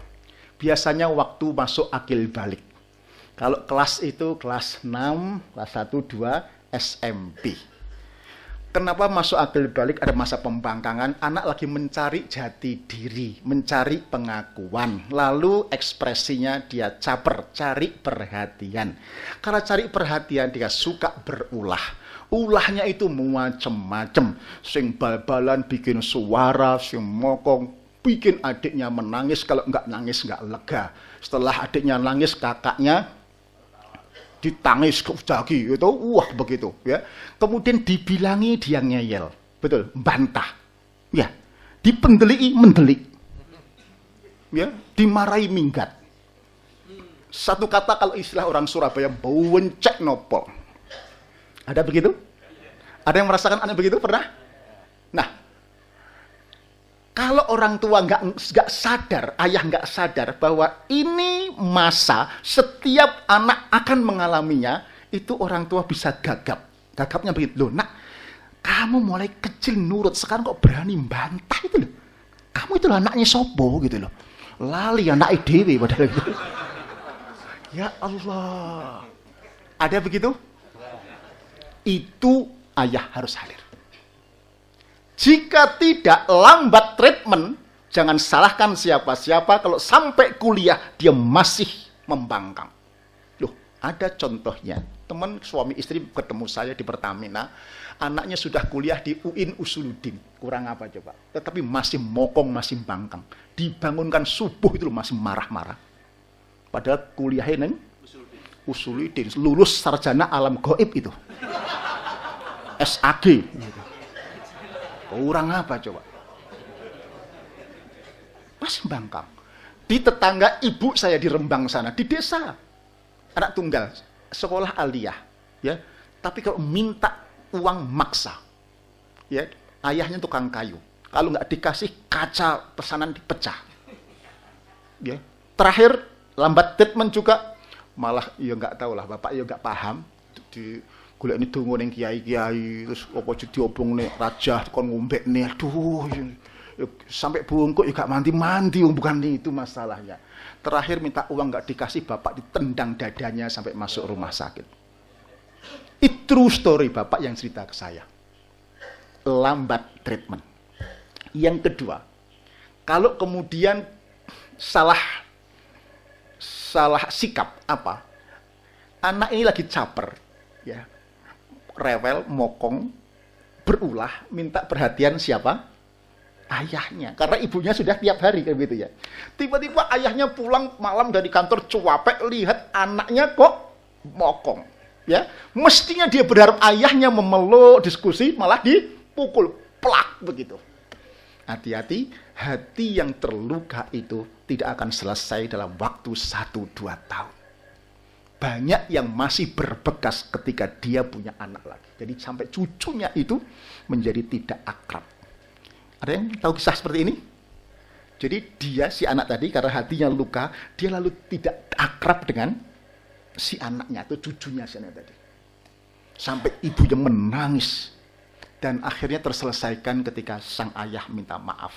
A: Biasanya waktu masuk akil balik. Kalau kelas itu kelas 6, kelas 1, 2, SMP. Kenapa masuk akil balik ada masa pembangkangan? Anak lagi mencari jati diri, mencari pengakuan. Lalu ekspresinya dia caper, cari perhatian. Karena cari perhatian dia suka berulah. Ulahnya itu macam-macam. Sing bal-balan bikin suara, sing mokong, bikin adiknya menangis. Kalau nggak nangis nggak lega. Setelah adiknya nangis, kakaknya ditangis lagi gitu, wah begitu ya. Kemudian dibilangi dia ngeyel, betul, bantah, ya, dipendeli mendelik, ya, dimarahi minggat. Satu kata kalau istilah orang Surabaya, bauencek nopol. Ada begitu? Ada yang merasakan aneh begitu pernah? Nah, kalau orang tua nggak sadar, ayah nggak sadar bahwa ini masa setiap anak akan mengalaminya, itu orang tua bisa gagap. Gagapnya begitu, loh nak, kamu mulai kecil nurut, sekarang kok berani bantah itu loh. Kamu itu anaknya sopo gitu loh. Lali anake dhewe padahal itu. Ya Allah. Ada begitu? Itu ayah harus hadir. Jika tidak, lambat treatment, jangan salahkan siapa-siapa kalau sampai kuliah dia masih membangkang. Loh, ada contohnya. Teman suami istri ketemu saya di Pertamina, anaknya sudah kuliah di UIN Usuluddin. Kurang apa coba? Tetapi masih mokong, masih bangkang. Dibangunkan subuh itu masih marah-marah. Padahal kuliahnya neng Usuluddin, lulus sarjana alam gaib itu. SAG. Kurang apa coba? Masih bangkang. Di tetangga ibu saya di Rembang sana, di desa. Anak tunggal, sekolah aliyah, ya. Tapi kalau minta uang maksa, ya, ayahnya tukang kayu. Kalau nggak dikasih, kaca pesanan dipecah. Ya. Terakhir lambat treatment juga, malah ya nggak tahu lah, bapak ya nggak paham. Di golek ini dongo ning kiai-kiai, terus apa diobong nih raja kon ngombek nih, aduh. Sampai bungkuk ya gak mandi-mandi, bukan itu masalahnya. Terakhir minta uang gak dikasih, bapak ditendang dadanya sampai masuk rumah sakit. Itu true story bapak yang cerita ke saya. Lambat treatment. Yang kedua, kalau kemudian salah sikap apa? Anak ini lagi caper, ya, rewel, mokong, berulah, minta perhatian siapa? Ayahnya, karena ibunya sudah tiap hari kayak gitu ya. Tiba-tiba ayahnya pulang malam dari kantor cuapek, lihat anaknya kok mokong, ya. Mestinya dia berharap ayahnya memeluk, diskusi, malah dipukul, plak begitu. Hati-hati, hati yang terluka itu tidak akan selesai dalam waktu 1-2 tahun. Banyak yang masih berbekas ketika dia punya anak lagi. Jadi sampai cucunya itu menjadi tidak akrab. Ada yang tahu kisah seperti ini? Jadi dia, si anak tadi, karena hatinya luka, dia lalu tidak akrab dengan si anaknya atau cucunya si anak tadi. Sampai ibunya menangis. Dan akhirnya terselesaikan ketika sang ayah minta maaf.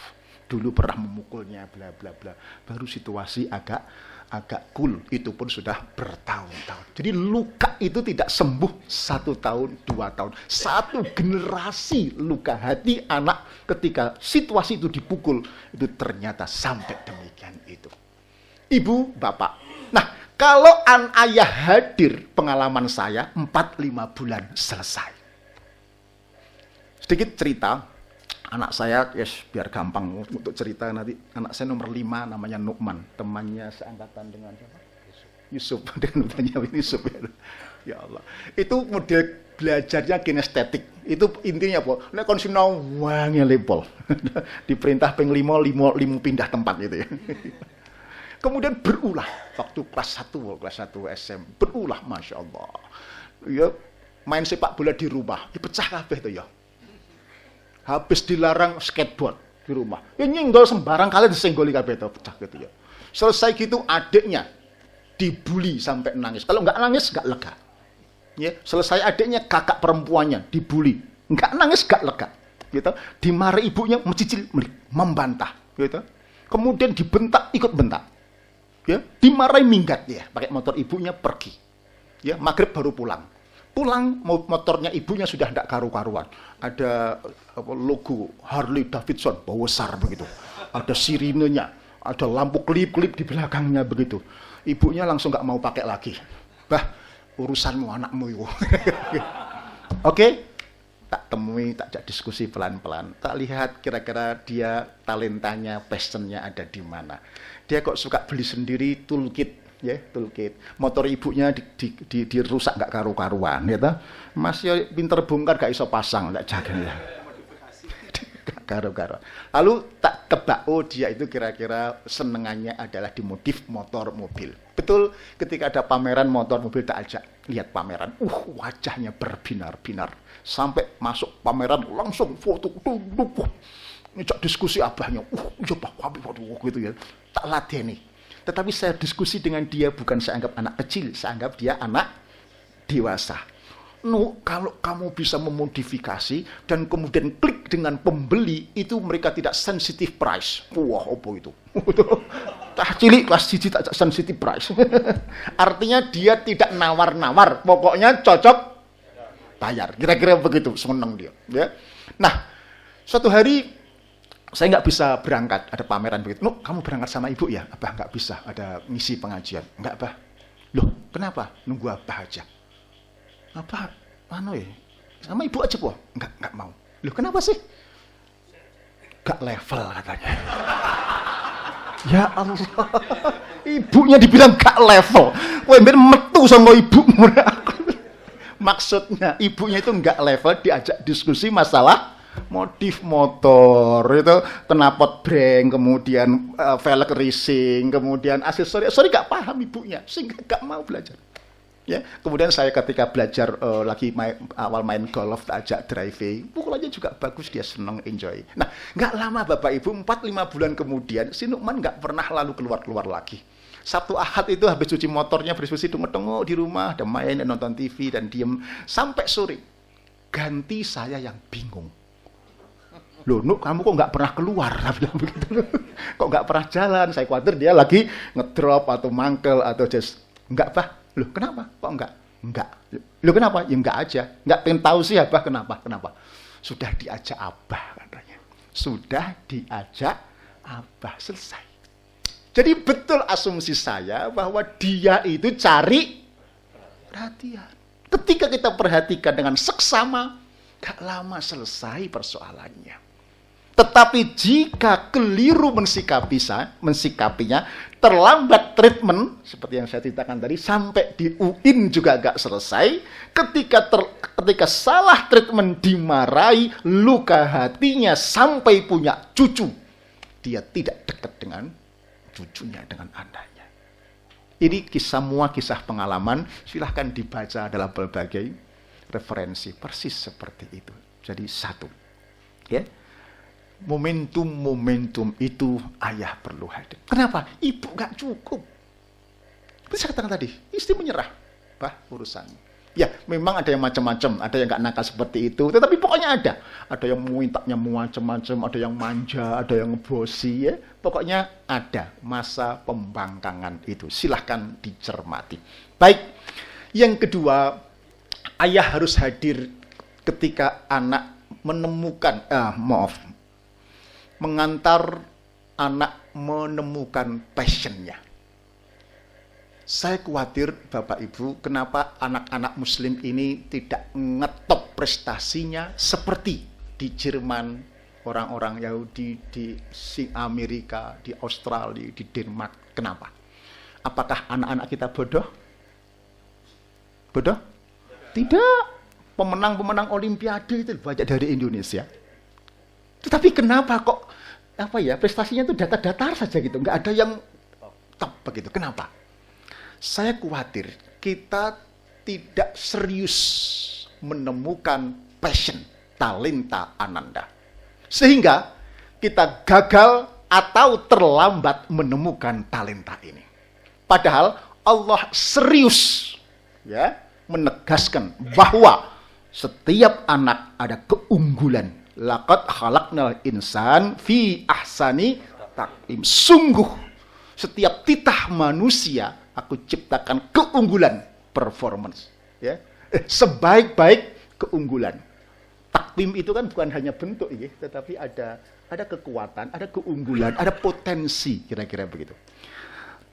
A: Dulu pernah memukulnya, bla bla bla. Baru situasi agak cool. Itu pun sudah bertahun-tahun. Jadi luka itu tidak sembuh 1 tahun, 2 tahun. 1 generasi luka hati anak ketika situasi itu dipukul. Itu ternyata sampai demikian itu. Ibu, bapak. Nah, kalau ayah hadir, pengalaman saya 4-5 bulan selesai. Sedikit cerita. Anak saya, yes, biar gampang untuk cerita nanti. Anak saya nomor 5 namanya Nukman, temannya seangkatan dengan siapa? Yusuf. Dengan Yusuf. Ya Allah. Itu model belajarnya kinestetik. Itu intinya apa? Nek kon sinau wangi lepol. Diperintah ping 5 pindah tempat gitu ya. Kemudian berulah waktu kelas 1 SM. Berulah, Masya Allah. Ya, main sepak bola di rumah, dipecah kabeh to ya. Habis dilarang skateboard di rumah, ya nyenggol sembarang kali disenggoli kabeh to, pecah gitu ya. Selesai gitu adiknya dibully sampai nangis. Kalau nggak nangis nggak lega. Ya, selesai adiknya kakak perempuannya dibully, nggak nangis nggak lega. Gitu. Dimarahi ibunya mencicil, membantah. Gitu. Kemudian dibentak, ikut bentak. Ya, dimarahi minggat ya, pakai motor ibunya pergi. Ya, maghrib baru pulang. Pulang motornya ibunya sudah tidak karu-karuan. Ada logo Harley Davidson besar begitu. Ada sirinenya, ada lampu klip-klip di belakangnya begitu. Ibunya langsung nggak mau pakai lagi. Bah, urusanmu anakmu itu. Oke, tak temui, tak diskusi pelan-pelan. Tak lihat kira-kira dia talentanya, passionnya ada di mana. Dia kok suka beli sendiri toolkit. Ya, toolkit. Motor ibunya dirusak gak karu-karuan, gitu. Masih pinter bongkar gak iso pasang, gak jaga ya. Karu-karuan. Lalu tak tebak, oh dia itu kira-kira senengannya adalah dimodif motor mobil. Betul, ketika ada pameran motor mobil tak ajak lihat pameran. Wajahnya berbinar-binar. Sampai masuk pameran langsung foto, ngejak diskusi abahnya. Ya Pak, waduh gitu ya. Tak ladeni. Tetapi saya diskusi dengan dia bukan saya anggap anak kecil, saya anggap dia anak dewasa. Kalau kamu bisa memodifikasi dan kemudian klik dengan pembeli, itu mereka tidak sensitive price. Wah, apa itu? Tak cilik kelas cici tak sensitive price. Artinya dia tidak nawar-nawar, pokoknya cocok bayar. Kira-kira begitu, seneng dia. Ya. Nah, suatu hari saya nggak bisa berangkat, ada pameran begitu. Kamu berangkat sama ibu ya? Abah nggak bisa, ada ngisi pengajian. Nggak, Abah. Loh, kenapa? Nunggu Abah aja. Apa? Ya? Sama ibu aja, Po. Nggak mau. Loh, kenapa sih? Nggak level katanya. Ya Allah. Ibunya dibilang nggak level. Wah, metu sama ibu. Maksudnya, ibunya itu nggak level, diajak diskusi masalah modif motor, itu knalpot breng, kemudian velg racing, kemudian aksesori nggak paham ibunya, sehingga nggak mau belajar. Ya, kemudian saya ketika belajar lagi awal main golf, ajak driving, pukulannya juga bagus, dia seneng, enjoy. Nah, nggak lama Bapak Ibu, 4-5 bulan kemudian, si Nukman nggak pernah lalu keluar lagi. Sabtu Ahad itu habis cuci motornya, berdiskusi tengok-tengok di rumah, ada main, nonton TV, dan diem sampai sore. Ganti saya yang bingung. Loh, Nuk, kamu kok nggak pernah keluar? Bilang begitu. Kok nggak pernah jalan? Saya khawatir dia lagi ngedrop atau mangkel atau just nggak, Bah. Loh, kenapa? Kok enggak? Enggak. Loh, kenapa? Ya enggak aja. Enggak pengen tahu sih, Abah, kenapa? Sudah diajak Abah katanya. Sudah diajak Abah, selesai. Jadi betul asumsi saya bahwa dia itu cari perhatian. Ketika kita perhatikan dengan seksama, gak lama selesai persoalannya. Tetapi jika keliru mensikapinya, terlambat treatment, seperti yang saya ceritakan tadi, sampai di UIN juga gak selesai, ketika salah treatment dimarahi, luka hatinya sampai punya cucu, dia tidak dekat dengan cucunya, dengan anaknya. Ini semua kisah pengalaman, silahkan dibaca dalam berbagai referensi, persis seperti itu. Jadi satu, ya. Momentum itu ayah perlu hadir. Kenapa? Ibu gak cukup. Seperti saya katakan tadi, istri menyerah. Urusannya. Ya, memang ada yang macam-macam, ada yang gak nakal seperti itu, tetapi pokoknya ada. Ada yang mintanya macam-macam, ada yang manja, ada yang ngebosi, ya. Pokoknya ada masa pembangkangan itu. Silahkan dicermati. Baik, yang kedua, ayah harus hadir ketika anak menemukan, mengantar anak menemukan passionnya. Saya khawatir Bapak Ibu, kenapa anak-anak Muslim ini tidak ngetop prestasinya seperti di Jerman, orang-orang Yahudi, di Amerika, di Australia, di Denmark. Kenapa? Apakah anak-anak kita bodoh? Bodoh? Tidak. Pemenang-pemenang Olimpiade itu banyak dari Indonesia. Tetapi kenapa kok prestasinya itu datar-datar saja gitu, nggak ada yang top begitu. Kenapa? Saya khawatir kita tidak serius menemukan passion, talenta Ananda, sehingga kita gagal atau terlambat menemukan talenta ini. Padahal Allah serius, ya, menegaskan bahwa setiap anak ada keunggulan. Laqad khalaqnal insan fi ahsani taqwim. Sungguh setiap titah manusia aku ciptakan keunggulan, performance, ya. Sebaik-baik keunggulan. Takwim itu kan bukan hanya bentuk ya, tetapi ada kekuatan, ada keunggulan, ada potensi, kira-kira begitu.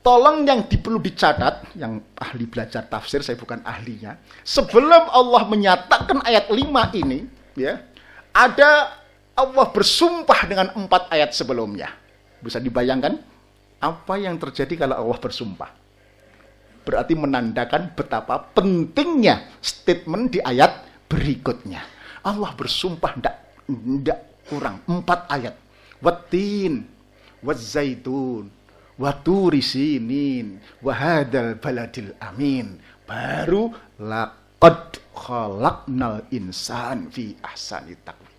A: Tolong yang perlu dicatat, yang ahli belajar tafsir, saya bukan ahlinya. Sebelum Allah menyatakan ayat 5 ini, ya, ada Allah bersumpah dengan 4 ayat sebelumnya. Bisa dibayangkan apa yang terjadi kalau Allah bersumpah? Berarti menandakan betapa pentingnya statement di ayat berikutnya. Allah bersumpah tidak kurang 4 ayat. Wattin, wazzaitun, waturi sinin, wahadal baladil amin. Baru laqad khalaqnal insan fi ahsani taqwim.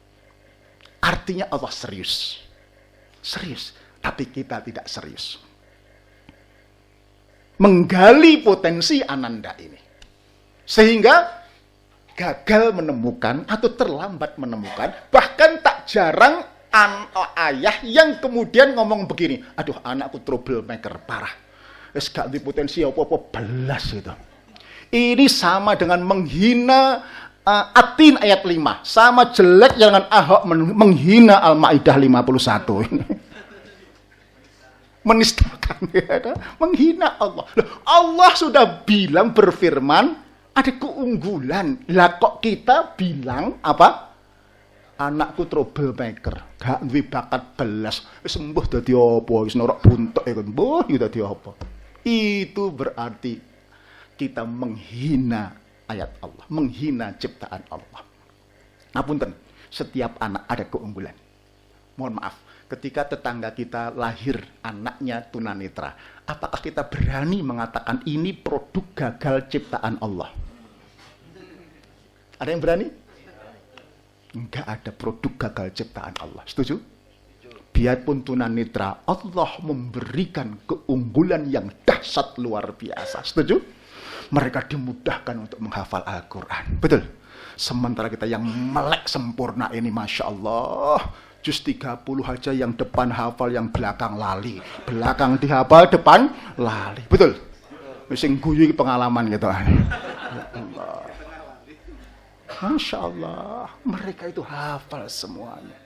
A: Artinya Allah serius. Serius, tapi kita tidak serius. Menggali potensi Ananda ini. Sehingga gagal menemukan atau terlambat menemukan, bahkan tak jarang ayah yang kemudian ngomong begini, aduh anakku troublemaker parah, wis gak di potensi apa-apa belas gitu. Ini sama dengan menghina Atin ayat 5, sama jelek dengan Ahok menghina Al-Maidah 51 ini. Menistakan, ya, menghina Allah. Loh, Allah sudah bilang, berfirman, ada keunggulan. Lah kok kita bilang apa? Anakku troublemaker, gak duwe bakat belas, sembuh dadi apa, wis norok buntuk ya kan, mbuh dadi apa. Itu berarti kita menghina ayat Allah, menghina ciptaan Allah. Ngapunten, setiap anak ada keunggulan. Mohon maaf, ketika tetangga kita lahir anaknya tunanetra, apakah kita berani mengatakan ini produk gagal ciptaan Allah? Ada yang berani? Enggak ada produk gagal ciptaan Allah. Setuju? Biarpun tunanetra, Allah memberikan keunggulan yang dahsyat luar biasa. Setuju? Mereka dimudahkan untuk menghafal Al-Quran. Betul? Sementara kita yang melek sempurna ini, Masya Allah, juz 30 aja yang depan hafal, yang belakang lali. Belakang dihafal, depan lali. Betul? Sing guyu pengalaman gitu. Ya Allah. Masya Allah, mereka itu hafal semuanya.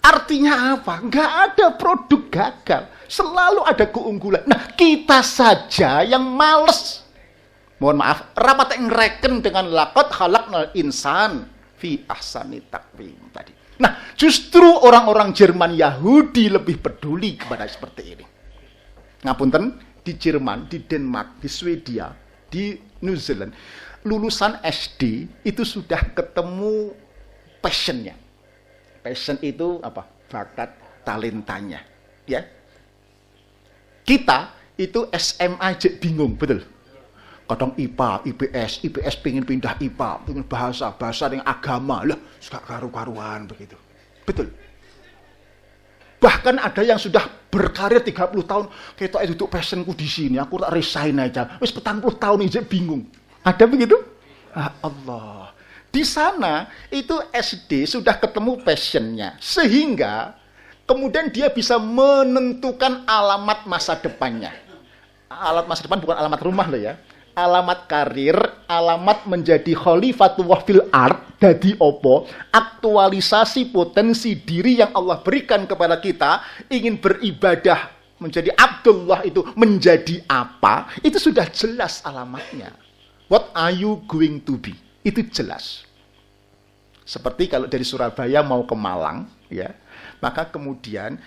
A: Artinya apa? Nggak ada produk gagal. Selalu ada keunggulan. Nah, kita saja yang males. Mohon maaf, rapat ngereken dengan laqad khalaqnal insan fi ahsani taqwim tadi. Nah, justru orang-orang Jerman Yahudi lebih peduli kepada seperti ini. Ngapunten, di Jerman, di Denmark, di Swedia, di New Zealand, lulusan SD itu sudah ketemu passionnya. Passion itu apa? Bakat, talentanya. Ya. Kita itu SMA aja bingung, betul? Kadang IPA, IPS pengen pindah IPA, pengen bahasa yang agama, lah suka karu-karuan begitu. Betul. Bahkan ada yang sudah berkarir 30 tahun, ketok duduk passionku di sini, aku tak resign aja. Wis 40 tahun aja bingung. Ada begitu? Ah, Allah. Di sana itu SD sudah ketemu passionnya, sehingga kemudian dia bisa menentukan alamat masa depannya. Alamat masa depan bukan alamat rumah loh ya. Alamat karir, alamat menjadi khalifatullah fil ard, dadi opo, aktualisasi potensi diri yang Allah berikan kepada kita, ingin beribadah menjadi Abdullah itu menjadi apa, itu sudah jelas alamatnya. What are you going to be? Itu jelas. Seperti kalau dari Surabaya mau ke Malang, ya, maka kemudian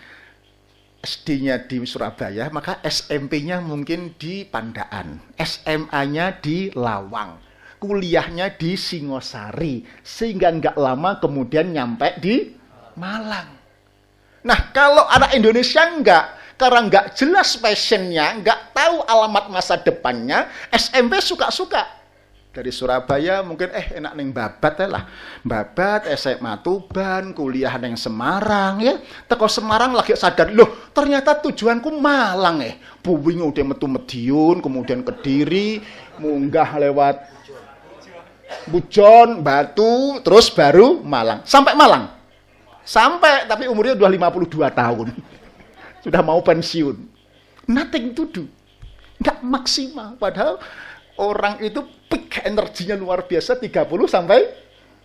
A: SD-nya di Surabaya, maka SMP-nya mungkin di Pandaan, SMA-nya di Lawang, kuliahnya di Singosari, sehingga nggak lama kemudian nyampe di Malang. Nah, kalau anak Indonesia enggak, karena nggak jelas passionnya, nggak tahu alamat masa depannya, SMP suka-suka. Dari Surabaya mungkin enak neng Babat lah. Babat, SMA Tuban, kuliah neng Semarang ya. Teko Semarang lagi sadar, loh ternyata tujuanku Malang Buwing udah metu Mediun, kemudian Kediri, munggah lewat Bujon, Batu, terus baru Malang. Sampai Malang. Sampai, tapi umurnya udah 52 tahun. Sudah mau pensiun. Nothing to do. Nggak maksimal. Padahal orang itu peak energinya luar biasa 30 sampai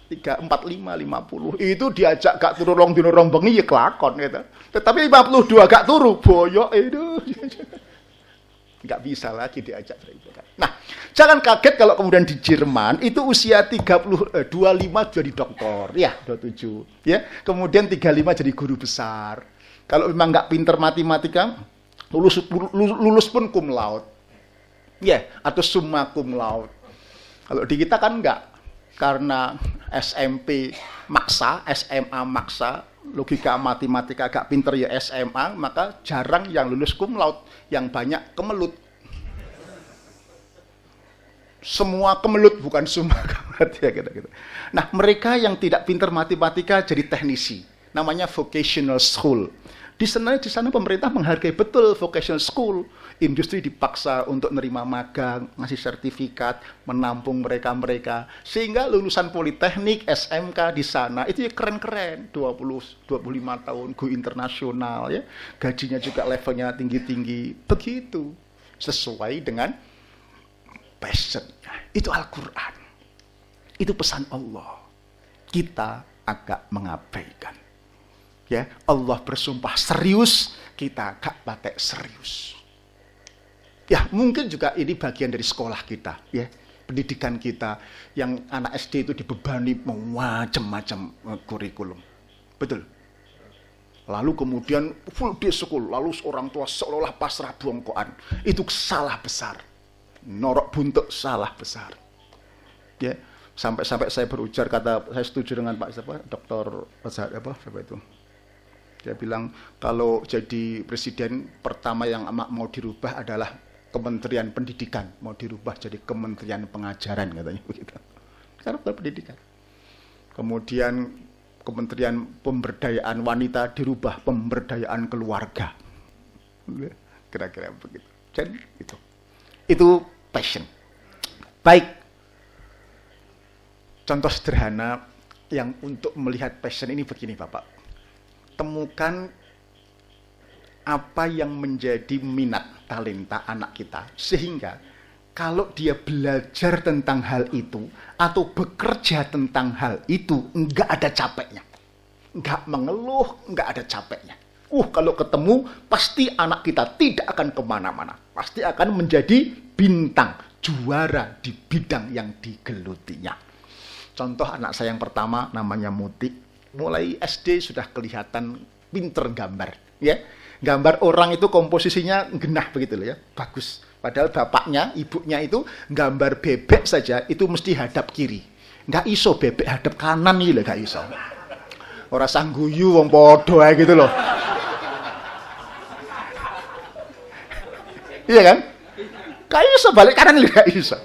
A: 45, 50. Itu diajak gak turu rong dino rong bengi ya kelakon gitu. Tetapi 52 gak turu, boyok itu. Gak bisa lagi diajak beribadah. Nah, jangan kaget kalau kemudian di Jerman itu usia 25 jadi dokter, ya 27, ya. Kemudian 35 jadi guru besar. Kalau memang gak pinter matematika, lulus pun cum laude. Ya, atau summa cum laude. Kalau di kita kan enggak, karena SMP maksa, SMA maksa, logika matematika agak pinter ya SMA, maka jarang yang lulus cum laude, yang banyak kemelut. Semua kemelut, bukan summa cum laude ya gitu. Nah, mereka yang tidak pinter matematika jadi teknisi, namanya vocational school. Di sana pemerintah menghargai betul vocational school. Industri dipaksa untuk nerima magang, ngasih sertifikat, menampung mereka-mereka. Sehingga lulusan politeknik, SMK di sana itu ya keren-keren. 20, 25 tahun, go internasional ya. Gajinya juga levelnya tinggi-tinggi. Begitu. Sesuai dengan passionnya. Itu Al-Quran. Itu pesan Allah. Kita agak mengabaikan. Ya, Allah bersumpah serius, kita gak pakai serius. Ya, mungkin juga ini bagian dari sekolah kita, ya. Pendidikan kita yang anak SD itu dibebani macam-macam kurikulum. Betul. Lalu kemudian full day school, lalu orang tua seolah-olah pasrah bongkoan. Itu salah besar. Norok buntut salah besar. Ya, sampai saya berujar kata saya setuju dengan Pak siapa? Dr. Siapa itu? Dia bilang kalau jadi presiden pertama yang mau dirubah adalah Kementerian Pendidikan, mau dirubah jadi Kementerian Pengajaran katanya begitu. Karena pendidikan. Kemudian Kementerian Pemberdayaan Wanita dirubah Pemberdayaan Keluarga. Kira-kira begitu. Jadi itu passion. Baik. Contoh sederhana yang untuk melihat passion ini begini Bapak. Temukan apa yang menjadi minat talenta anak kita sehingga kalau dia belajar tentang hal itu atau bekerja tentang hal itu enggak ada capeknya, enggak mengeluh, enggak ada capeknya. Kalau ketemu pasti anak kita tidak akan kemana-mana, pasti akan menjadi bintang juara di bidang yang digelutinya. Contoh anak saya yang pertama namanya Muti. Mulai SD sudah kelihatan pinter gambar, ya. Gambar orang itu komposisinya genah begitu loh ya, bagus. Padahal bapaknya, ibunya itu gambar bebek saja itu mesti hadap kiri. Nggak iso bebek hadap kanan nih loh, nggak iso. Orang sangguyu wong podo aja gitu loh. Iya kan? Kayak iso balik kanan nggak iso.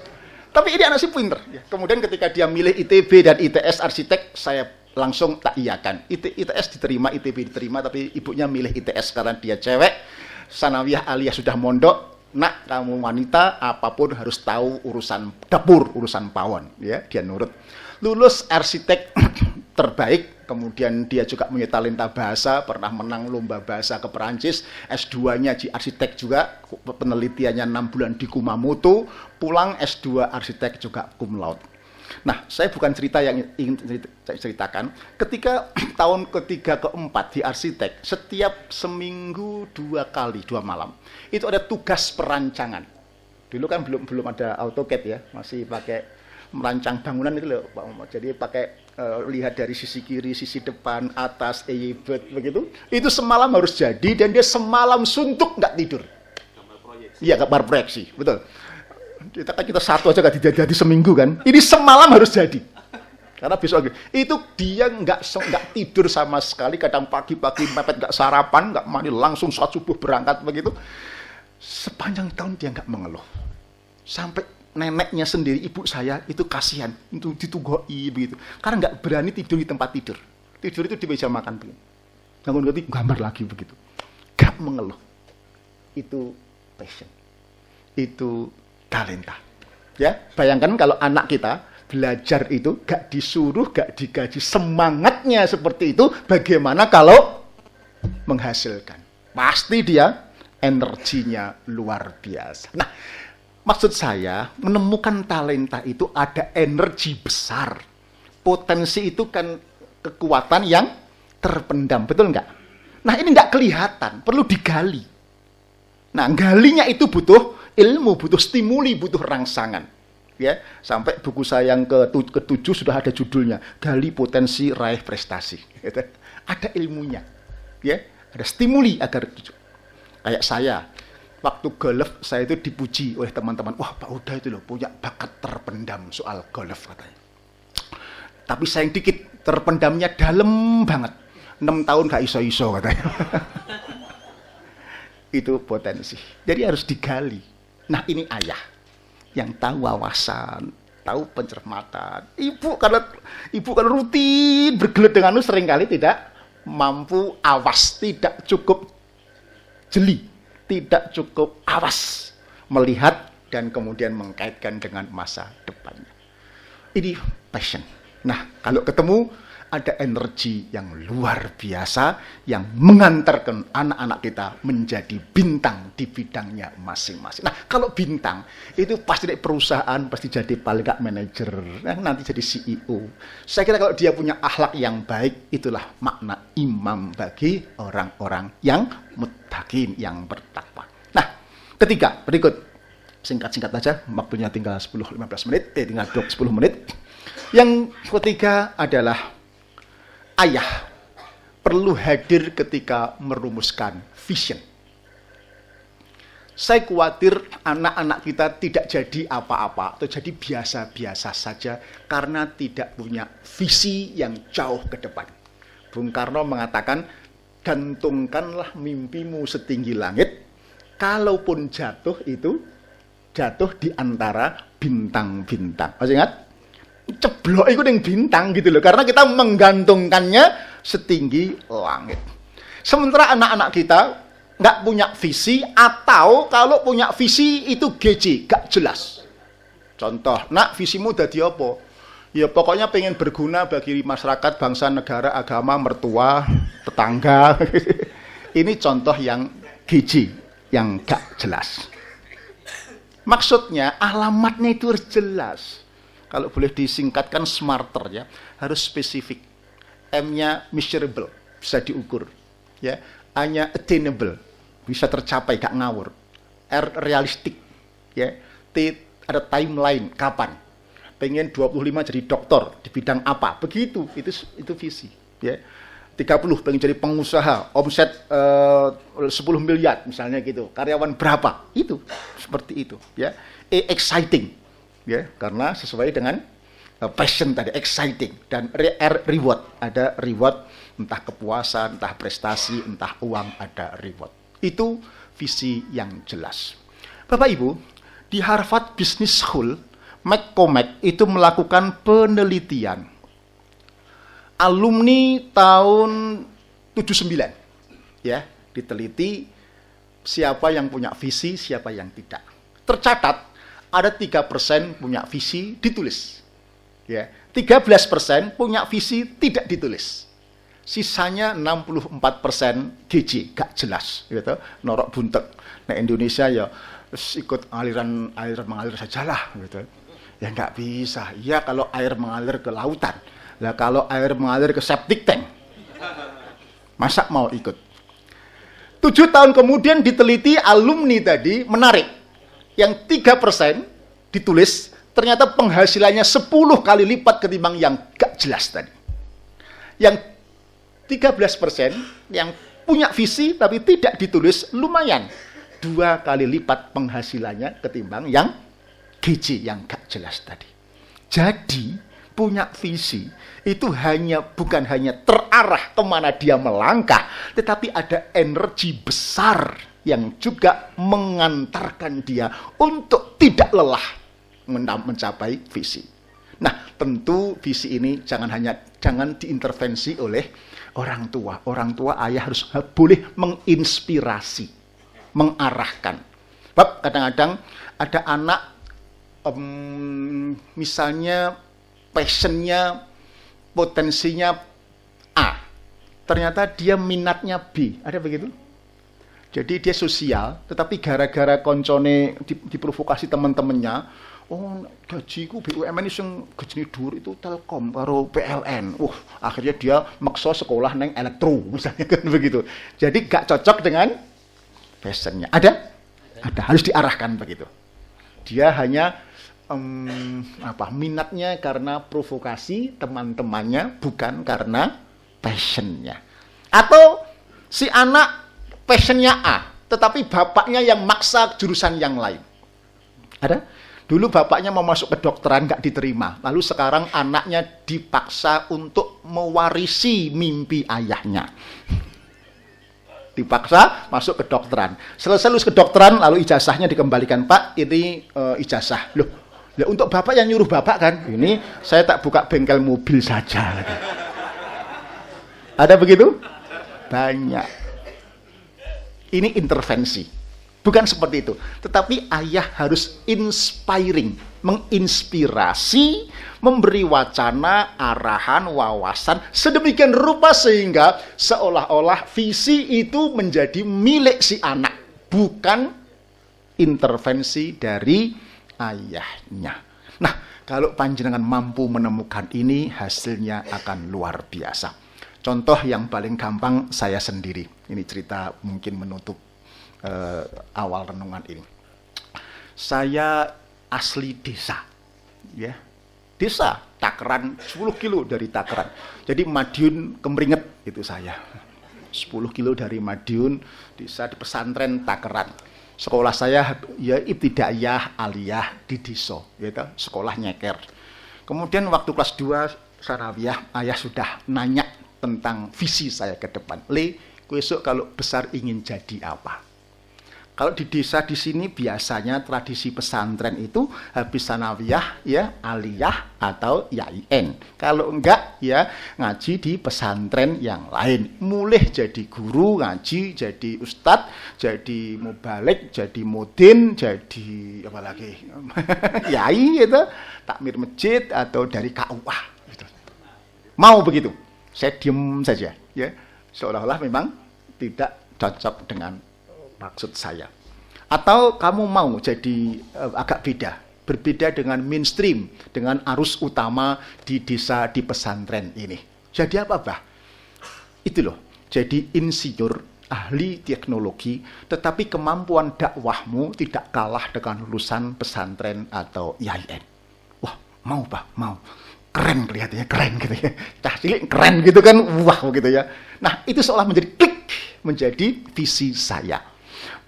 A: Tapi ini anak sih pinter. Ya. Kemudian ketika dia milih ITB dan ITS arsitek, saya langsung tak iyakan. ITS diterima, ITB diterima, tapi ibunya milih ITS karena dia cewek. Sanawiyah aliyah sudah mondok. Nak, kamu wanita, apapun harus tahu urusan dapur, urusan pawon. Ya, dia nurut. Lulus arsitek terbaik, kemudian dia juga punya talenta bahasa, pernah menang lomba bahasa ke Perancis, S2-nya di arsitek juga, penelitiannya 6 bulan di Kumamoto, pulang S2 arsitek juga cum laude. Nah, saya bukan cerita yang ingin saya ceritakan, ketika tahun ketiga keempat di arsitek, setiap seminggu 2 kali, 2 malam, itu ada tugas perancangan. Dulu kan belum ada AutoCAD ya, masih pakai merancang bangunan itu loh Pak Muhammad. Jadi pakai lihat dari sisi kiri, sisi depan, atas, eyebet begitu. Itu semalam harus jadi dan dia semalam suntuk nggak tidur. Gambar proyeksi. Iya, gambar proyeksi, betul. Kita satu aja nggak jadi seminggu kan. Ini semalam harus jadi. Karena besok itu dia nggak tidur sama sekali. Kadang pagi-pagi mepet nggak sarapan, nggak mandi, langsung sholat subuh berangkat begitu. Sepanjang tahun dia nggak mengeluh. Sampai neneknya sendiri, ibu saya itu kasihan, itu ditugoi begitu. Karena nggak berani tidur di tempat tidur. Tidur itu di meja makan begitu. Bangun-bangun gambar lagi begitu. Gak mengeluh. Itu passion. Itu talenta. Ya, bayangkan kalau anak kita belajar itu gak disuruh, gak digaji, semangatnya seperti itu, bagaimana kalau menghasilkan? Pasti dia energinya luar biasa. Nah, maksud saya, menemukan talenta itu ada energi besar. Potensi itu kan kekuatan yang terpendam, betul nggak? Nah, ini nggak kelihatan, perlu digali. Nah, galinya itu butuh ilmu, butuh stimuli, butuh rangsangan. Ya, sampai buku saya yang ke-7 sudah ada judulnya, Gali Potensi Raih Prestasi. Ada ilmunya. Ya, ada stimuli agar kayak saya. Waktu golf saya itu dipuji oleh teman-teman. Wah, Pak Uda itu loh punya bakat terpendam soal golf katanya. Tapi sayang dikit, terpendamnya dalam banget. 6 tahun gak iso-iso katanya. Itu potensi. Jadi harus digali. Nah, ini ayah yang tahu wawasan, tahu pencermatan. Ibu kalau rutin bergelut dengan itu seringkali tidak mampu awas, tidak cukup jeli, tidak cukup awas melihat dan kemudian mengkaitkan dengan masa depannya. Ini passion. Nah, kalau ketemu ada energi yang luar biasa yang mengantarkan anak-anak kita menjadi bintang di bidangnya masing-masing. Nah, kalau bintang itu pasti di perusahaan pasti jadi paling nggak manajer, nanti jadi CEO. Saya kira kalau dia punya akhlak yang baik, itulah makna imam bagi orang-orang yang muttaqin, yang bertakwa. Nah, ketiga, berikut singkat-singkat aja, waktunya tinggal 10-15 menit, tinggal 10 menit. Yang ketiga adalah ayah perlu hadir ketika merumuskan vision. Saya khawatir anak-anak kita tidak jadi apa-apa atau jadi biasa-biasa saja karena tidak punya visi yang jauh ke depan. Bung Karno mengatakan, gantungkanlah mimpimu setinggi langit, kalaupun jatuh itu jatuh di antara bintang-bintang. Masih ingat? Ceblok itu yang bintang gitu loh, karena kita menggantungkannya setinggi langit. Sementara anak-anak kita nggak punya visi, atau kalau punya visi itu GC, gak jelas. Contoh, nak visimu dadi apa? Ya pokoknya pengen berguna bagi masyarakat, bangsa, negara, agama, mertua, tetangga. Ini contoh yang GC, yang gak jelas. Maksudnya alamatnya itu harus jelas. Kalau boleh disingkatkan smarter ya, harus spesifik. M-nya measurable, bisa diukur. Ya, A-nya attainable, bisa tercapai, gak ngawur. R realistik, ya. T ada timeline, kapan. Pengen 25 jadi dokter di bidang apa? Begitu, itu visi, ya. 30 pengen jadi pengusaha, omset 10 miliar misalnya gitu. Karyawan berapa? Itu seperti itu, ya. E exciting. Ya, karena sesuai dengan passion tadi, exciting. Dan R reward, ada reward, entah kepuasan, entah prestasi, entah uang, ada reward. Itu visi yang jelas. Bapak Ibu, di Harvard Business School, McCormack itu melakukan penelitian alumni tahun 79, ya, diteliti siapa yang punya visi, siapa yang tidak. Tercatat ada 3% punya visi ditulis, ya, 13% punya visi tidak ditulis, sisanya 64% GC, gak jelas, gitu, norok buntet. Nah Indonesia ya ikut aliran mengalir sajalah, gitu. Ya nggak bisa. Ya kalau air mengalir ke lautan, lah kalau air mengalir ke septic tank, masa mau ikut? 7 tahun kemudian diteliti alumni tadi, menarik. Yang 3% ditulis, ternyata penghasilannya 10 kali lipat ketimbang yang gak jelas tadi. Yang 13% yang punya visi tapi tidak ditulis, lumayan 2 kali lipat penghasilannya ketimbang yang GC, yang gak jelas tadi. Jadi punya visi itu bukan hanya terarah kemana dia melangkah, tetapi ada energi besar yang juga mengantarkan dia untuk tidak lelah mencapai visi. Nah, tentu visi ini jangan diintervensi oleh orang tua. Orang tua, ayah harus boleh menginspirasi, mengarahkan. Sebab kadang-kadang ada anak misalnya passionnya, potensinya A, ternyata dia minatnya B, ada begitu? Jadi dia sosial, tetapi gara-gara koncone diprovokasi teman-temannya, oh gajiku BUMN yang gajine dhuwur itu Telkom karo PLN. Akhirnya dia maksa sekolah neng elektro misalnya kan begitu. Jadi gak cocok dengan passionnya. Ada, harus diarahkan begitu. Dia hanya minatnya karena provokasi teman-temannya, bukan karena passionnya. Atau si anak passionnya A, tetapi bapaknya yang maksa jurusan yang lain. Ada? Dulu bapaknya mau masuk kedokteran, nggak diterima. Lalu sekarang anaknya dipaksa untuk mewarisi mimpi ayahnya. Dipaksa masuk kedokteran. Selesai lulus kedokteran, lalu ijazahnya dikembalikan. Pak, ini ijazah. Loh, ya untuk bapak yang nyuruh bapak kan? Ini saya tak buka bengkel mobil saja. Ada begitu? Banyak. Ini intervensi. Bukan seperti itu. Tetapi ayah harus inspiring, menginspirasi, memberi wacana, arahan, wawasan, sedemikian rupa sehingga seolah-olah visi itu menjadi milik si anak, bukan intervensi dari ayahnya. Nah, kalau panjenengan mampu menemukan ini, hasilnya akan luar biasa. Contoh yang paling gampang saya sendiri. Ini cerita mungkin menutup awal renungan ini. Saya asli desa, ya, desa Takeran, 10 kilo dari Takeran. Jadi Madiun Kemringet itu saya. 10 kilo dari Madiun, desa di pesantren Takeran. Sekolah saya ya ibtidaiyah aliyah di desa, gitu, sekolah nyeker. Kemudian waktu kelas 2 sanawiyah, ayah sudah nanya tentang visi saya ke depan. Besok kalau besar ingin jadi apa? Kalau di desa di sini biasanya tradisi pesantren itu habis sanawiyah ya aliyah atau yain. Kalau enggak ya ngaji di pesantren yang lain. Mulai jadi guru ngaji, jadi ustadz, jadi mubalik, jadi mudin, jadi apa lagi? Yai itu takmir masjid atau dari KUA gitu. Mau begitu? Saya diem saja ya. Seolah-olah memang tidak cocok dengan maksud saya. Atau kamu mau jadi agak beda, berbeda dengan mainstream, dengan arus utama di desa, di pesantren ini. Jadi apa, Bah? Itu loh, jadi insinyur, ahli teknologi, tetapi kemampuan dakwahmu tidak kalah dengan lulusan pesantren atau IAIN. Wah, mau, Bah, mau. Keren kelihatannya, keren gitu ya. Cah cilik keren gitu kan, wah gitu ya. Nah, itu seolah menjadi klik, menjadi visi saya.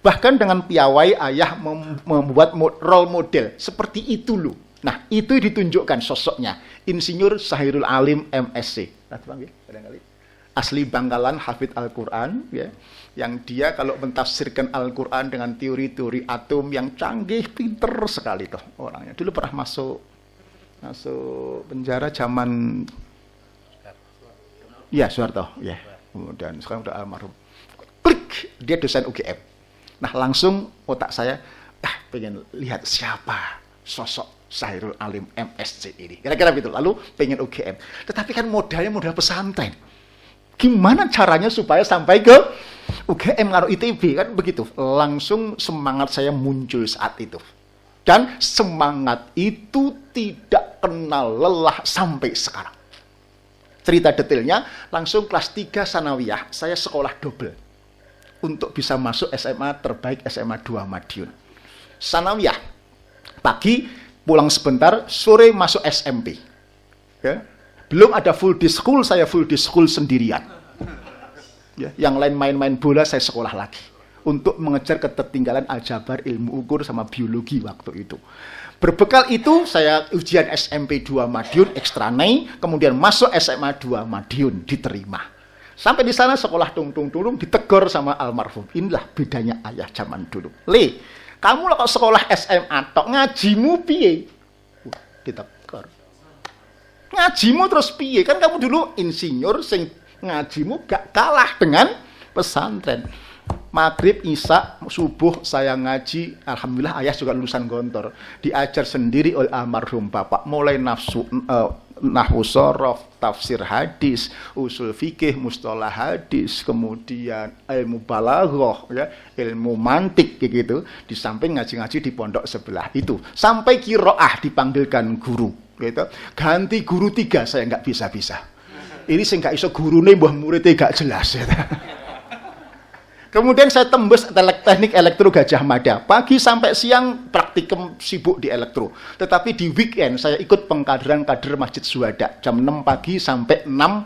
A: Bahkan dengan piawai ayah membuat role model seperti itu loh. Nah, itu ditunjukkan sosoknya. Insinyur Sahirul Alim MSc. Asli Bangkalan, hafid Al-Quran ya. Yang dia kalau mentafsirkan Al-Quran dengan teori-teori atom yang canggih, pinter sekali tuh orangnya. Dulu pernah masuk penjara zaman ya Soeharto ya. Kemudian sekarang udah almarhum. Klik, dia dosen UGM. Nah, langsung otak saya pengen lihat siapa sosok Sahirul Alim MSc ini. Kira-kira begitu. Lalu pengen UGM. Tetapi kan modalnya modal pesantren. Gimana caranya supaya sampai ke UGM ngaruh ITB kan begitu. Langsung semangat saya muncul saat itu. Dan semangat itu tidak kenal lelah sampai sekarang. Cerita detailnya, langsung kelas 3 sanawiyah, saya sekolah double. Untuk bisa masuk SMA terbaik SMA 2 Madiun. Sanawiyah, pagi pulang sebentar, sore masuk SMP. Ya. Belum ada full day school, saya full day school sendirian. Ya. Yang lain main-main bola, saya sekolah lagi. Untuk mengejar ketertinggalan aljabar, ilmu ukur, sama biologi waktu itu. Berbekal itu, saya ujian SMP 2 Madiun, ekstra naik, kemudian masuk SMA 2 Madiun, diterima. Sampai di sana sekolah tung-tung-tung, ditegur sama almarhum. Inilah bedanya ayah zaman dulu. Kamu lah kalau sekolah SMA, tok ngajimu piye? Ditegur. Ngajimu terus piye? Kan kamu dulu insinyur, sing ngajimu gak kalah dengan pesantren. Maghrib, isya, subuh saya ngaji. Alhamdulillah ayah juga lulusan Gontor. Diajar sendiri oleh almarhum bapak. Mulai nahwu shorof, tafsir hadis, usul fikih, mustalah hadis, kemudian ilmu balaghah, ya, ilmu mantik gitu. Di samping ngaji-ngaji di pondok sebelah itu. Sampai qiraah dipanggilkan guru. Gitu. Ganti guru 3 saya nggak bisa-bisa. Ini saya nggak iso gurune mbah muridnya gak jelas. Gitu. Kemudian saya tembus teknik elektro Gajah Mada. Pagi sampai siang praktikum sibuk di elektro. Tetapi di weekend saya ikut pengkaderan kader Masjid Syuhada. Jam 6 pagi sampai 6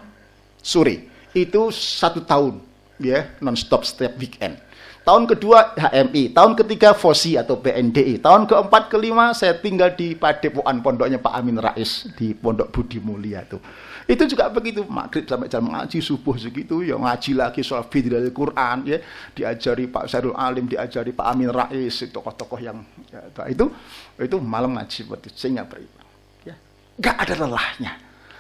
A: sore. Itu 1 tahun. Ya, non-stop setiap weekend. Tahun kedua HMI. Tahun ketiga FOSI atau BNDI. Tahun keempat, kelima saya tinggal di Padepokan pondoknya Pak Amin Rais. Di Pondok Budi Mulia tuh. Itu juga begitu, maghrib sampai jam ngaji, subuh segitu, ya ngaji lagi soal Fidril Quran, ya diajari Pak Syahrul Alim, diajari Pak Amin Rais, tokoh-tokoh yang ya, itu malam ngaji seperti sehingga ya, nggak ada lelahnya.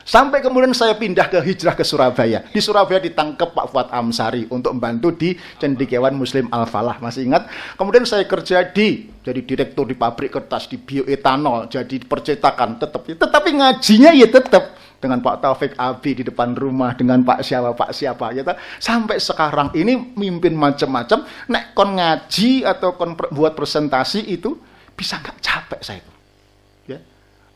A: Sampai kemudian saya pindah ke hijrah ke Surabaya. Di Surabaya ditangkap Pak Fuad Amsari untuk membantu di Cendekiawan Muslim Al-Falah, masih ingat? Kemudian saya kerja jadi direktur di pabrik kertas, di bioetanol, jadi percetakan tetap. Tetapi ngajinya ya tetap dengan Pak Taufik Abi di depan rumah, dengan Pak siapa ya. Sampai sekarang ini mimpin macam-macam, nek kon ngaji atau kon buat presentasi itu bisa nggak capek saya itu. Ya.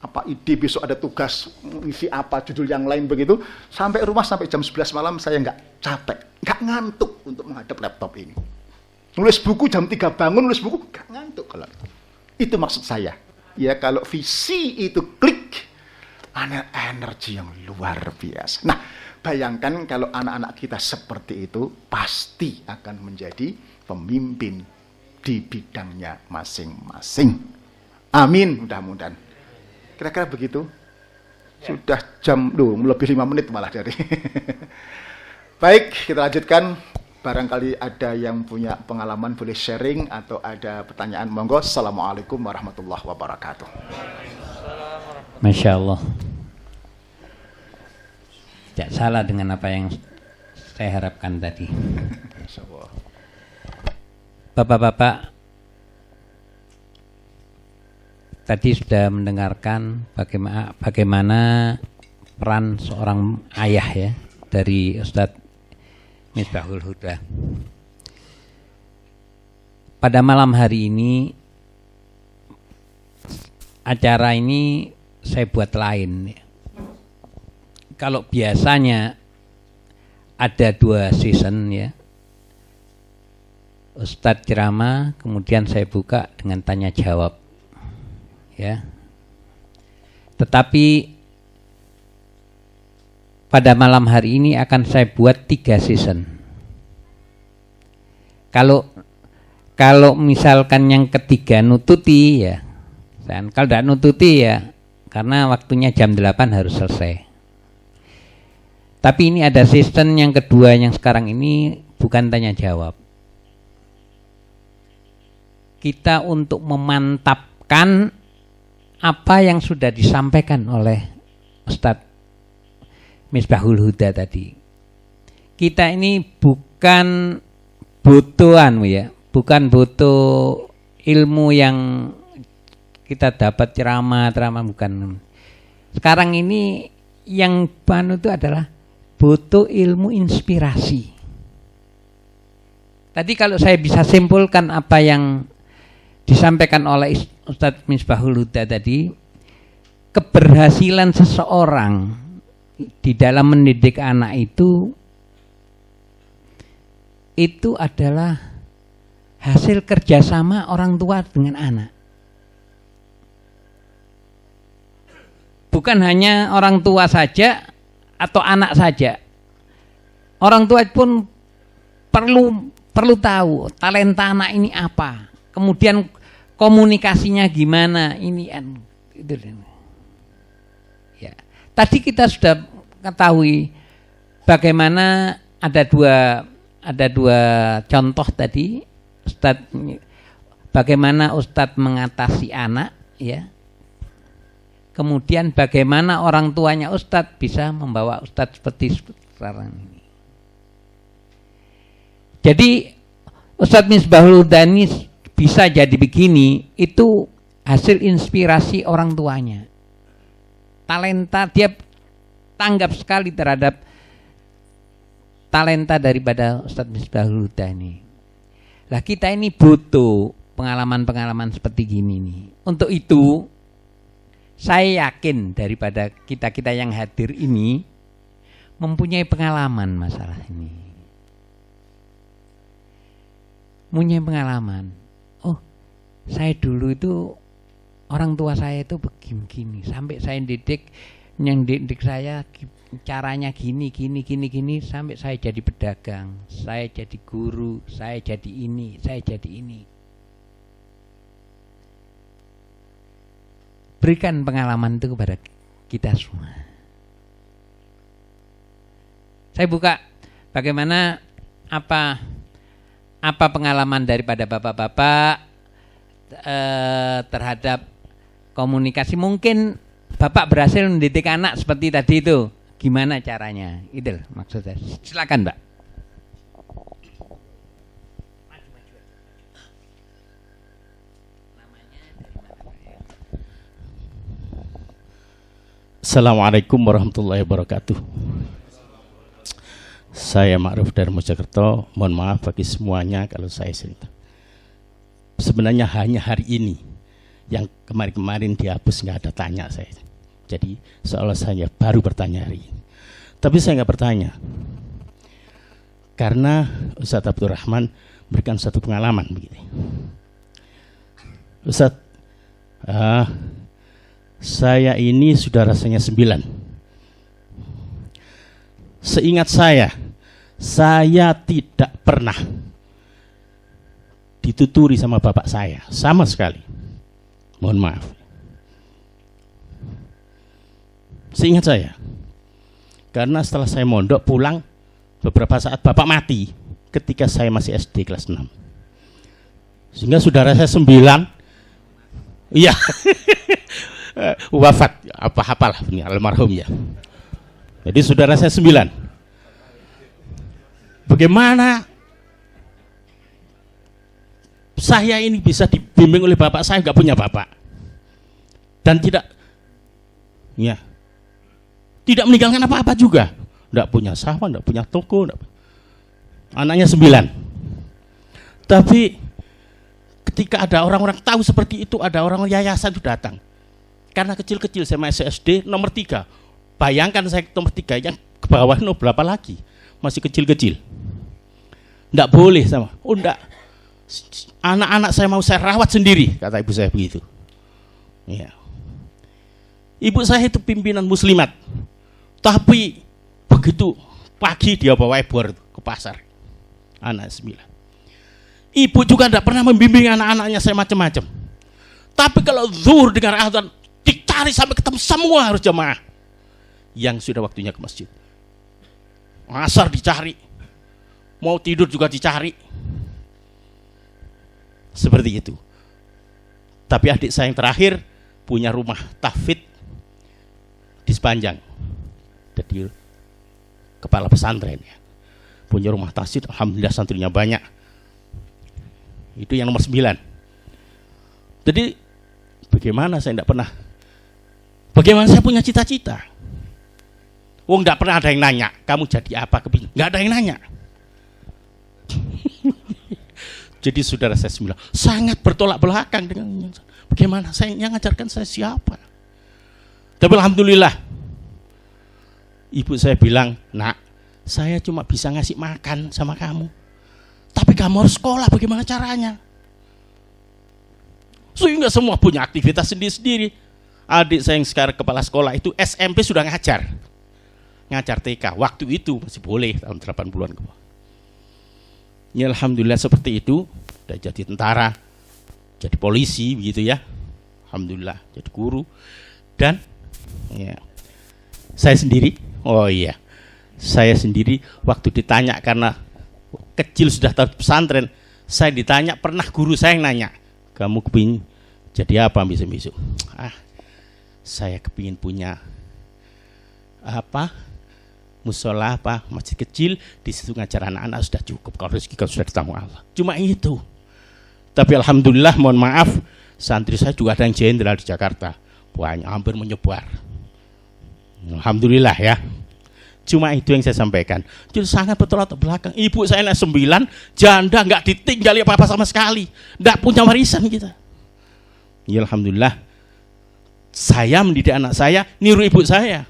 A: Apa ide besok ada tugas ngisi apa judul yang lain begitu, sampai rumah sampai jam 11 malam saya nggak capek, nggak ngantuk untuk menghadap laptop ini. Nulis buku jam 3 bangun nulis buku nggak ngantuk kalau itu maksud saya. Ya kalau visi itu klik, ada energi yang luar biasa. Nah, bayangkan kalau anak-anak kita seperti itu pasti akan menjadi pemimpin di bidangnya masing-masing. Amin, mudah-mudahan. Kira-kira begitu. Sudah jam, lebih 5 menit malah dari. Baik, kita lanjutkan. Barangkali ada yang punya pengalaman boleh sharing atau ada pertanyaan, monggo. Assalamualaikum warahmatullahi wabarakatuh.
B: Masya Allah. Tidak salah dengan apa yang saya harapkan tadi. Bapak-bapak, tadi sudah mendengarkan bagaimana peran seorang ayah ya dari Ustadz Misbahul Huda. Pada malam hari ini acara ini saya buat lain. Kalau biasanya ada 2 season ya, Ustadz ceramah, kemudian saya buka dengan tanya jawab. Ya. Tetapi pada malam hari ini akan saya buat 3 season. Kalau misalkan yang ketiga nututi ya, dan kalau tidak nututi ya karena waktunya jam 8 harus selesai. Tapi ini ada season yang kedua yang sekarang ini bukan tanya jawab. Kita untuk memantapkan apa yang sudah disampaikan oleh Ustadz Misbahul Huda tadi. Kita ini bukan butuh ilmu yang kita dapat ceramah bukan. Sekarang ini yang itu adalah butuh ilmu inspirasi. Tadi kalau saya bisa simpulkan apa yang disampaikan oleh Ustadz Misbahul Huda tadi, keberhasilan seseorang di dalam mendidik anak itu adalah hasil kerjasama orang tua dengan anak. Bukan hanya orang tua saja atau anak saja. Orang tua pun perlu tahu talenta anak ini apa. Kemudian komunikasinya gimana ini itu. Ya. Tadi kita sudah ketahui bagaimana ada dua contoh tadi, bagaimana Ustadz mengatasi anak ya. Kemudian bagaimana orang tuanya Ustadz bisa membawa Ustadz seperti sekarang ini. Jadi Ustadz Misbahul Huda ini bisa jadi begini, itu hasil inspirasi orang tuanya. Talenta, dia tanggap sekali terhadap talenta daripada Ustadz Misbahul Huda ini. Lah kita ini butuh pengalaman-pengalaman seperti gini nih. Untuk itu, saya yakin daripada kita-kita yang hadir ini mempunyai pengalaman masalah ini. Mempunyai pengalaman. Saya dulu itu orang tua saya itu begini, sampai saya yang didik saya caranya gini, sampai saya jadi pedagang, saya jadi guru, saya jadi ini. Berikan pengalaman itu kepada kita semua. Saya buka bagaimana apa pengalaman daripada bapak-bapak terhadap komunikasi. Mungkin Bapak berhasil mendidik anak seperti tadi itu, gimana caranya? Itu maksudnya. Silakan, Mbak.
C: Assalamualaikum warahmatullahi wabarakatuh. Saya Ma'ruf dari Mojokerto. Mohon maaf bagi semuanya kalau saya cerita. Sebenarnya hanya hari ini, yang kemarin-kemarin dihapus, nggak ada tanya saya. Jadi seolah saya baru bertanya hari ini. Tapi saya nggak bertanya karena Ustadz Abdurrahman berikan satu pengalaman begini. Ustadz, saya ini sudah rasanya 9. Seingat saya tidak pernah dituturi sama bapak saya, sama sekali. Mohon maaf. Seingat saya. Karena setelah saya mondok pulang, beberapa saat bapak mati ketika saya masih SD kelas 6. Sehingga saudara saya 9. Iya. Wafat, apa-apalah ini almarhum ya. Jadi saudara saya 9. Bagaimana saya ini bisa dibimbing oleh bapak saya, nggak punya bapak dan tidak meninggalkan apa-apa juga, nggak punya sawah, nggak punya toko, anaknya 9. Tapi ketika ada orang-orang tahu seperti itu, ada orang yayasan itu datang. Karena kecil-kecil saya masih SD nomor 3. Bayangkan saya nomor 3, yang ke bawah berapa lagi? Masih kecil-kecil. Enggak boleh sama. Oh enggak. Anak-anak saya mau saya rawat sendiri, kata ibu saya begitu. Ya. Ibu saya itu pimpinan muslimat. Tapi begitu pagi dia bawa ebor ke pasar. Anak 9. Ibu juga enggak pernah membimbing anak-anaknya saya macam-macam. Tapi kalau zuhur dengar azan, dicari sampai ketemu semua harus jamaah yang sudah waktunya ke masjid. Asar dicari, mau tidur juga dicari, seperti itu. Tapi adik saya yang terakhir punya rumah tahfidz di Sepanjang, jadi kepala pesantren ya. Punya rumah tahfidz, alhamdulillah santrinya banyak. Itu yang nomor 9. Jadi bagaimana saya tidak pernah, bagaimana saya punya cita-cita? Wong tidak pernah ada yang nanya, kamu jadi apa? Nggak ada yang nanya. Jadi saudara saya 9 sangat bertolak belakang dengan bagaimana saya yang ngajarkan saya siapa. Tapi alhamdulillah, ibu saya bilang, nak, saya cuma bisa ngasih makan sama kamu, tapi kamu harus sekolah, bagaimana caranya? Sehingga semua punya aktivitas sendiri-sendiri. Adik saya yang sekarang kepala sekolah itu SMP sudah ngajar TK. Waktu itu masih boleh, tahun 80-an ke bawah. Ya alhamdulillah seperti itu. Udah jadi tentara, jadi polisi begitu ya. Alhamdulillah jadi guru. Dan ya, saya sendiri, saya sendiri waktu ditanya, karena kecil sudah tahu pesantren, saya ditanya, pernah guru saya yang nanya, kamu kepingin jadi apa besok-besok? Saya kepingin punya musola masjid kecil, di situ ngajar anak-anak sudah cukup, kalau rezeki sudah ditanggung Allah. Cuma itu. Tapi alhamdulillah, mohon maaf, santri saya juga ada yang jenderal di Jakarta, banyak, hampir menyebar. Alhamdulillah ya. Cuma itu yang saya sampaikan. Jadi sangat bertolak belakang. Ibu saya 9, janda, nggak ditinggali apa-apa sama sekali, nggak punya warisan kita. Ya alhamdulillah, saya mendidik anak saya niru ibu saya.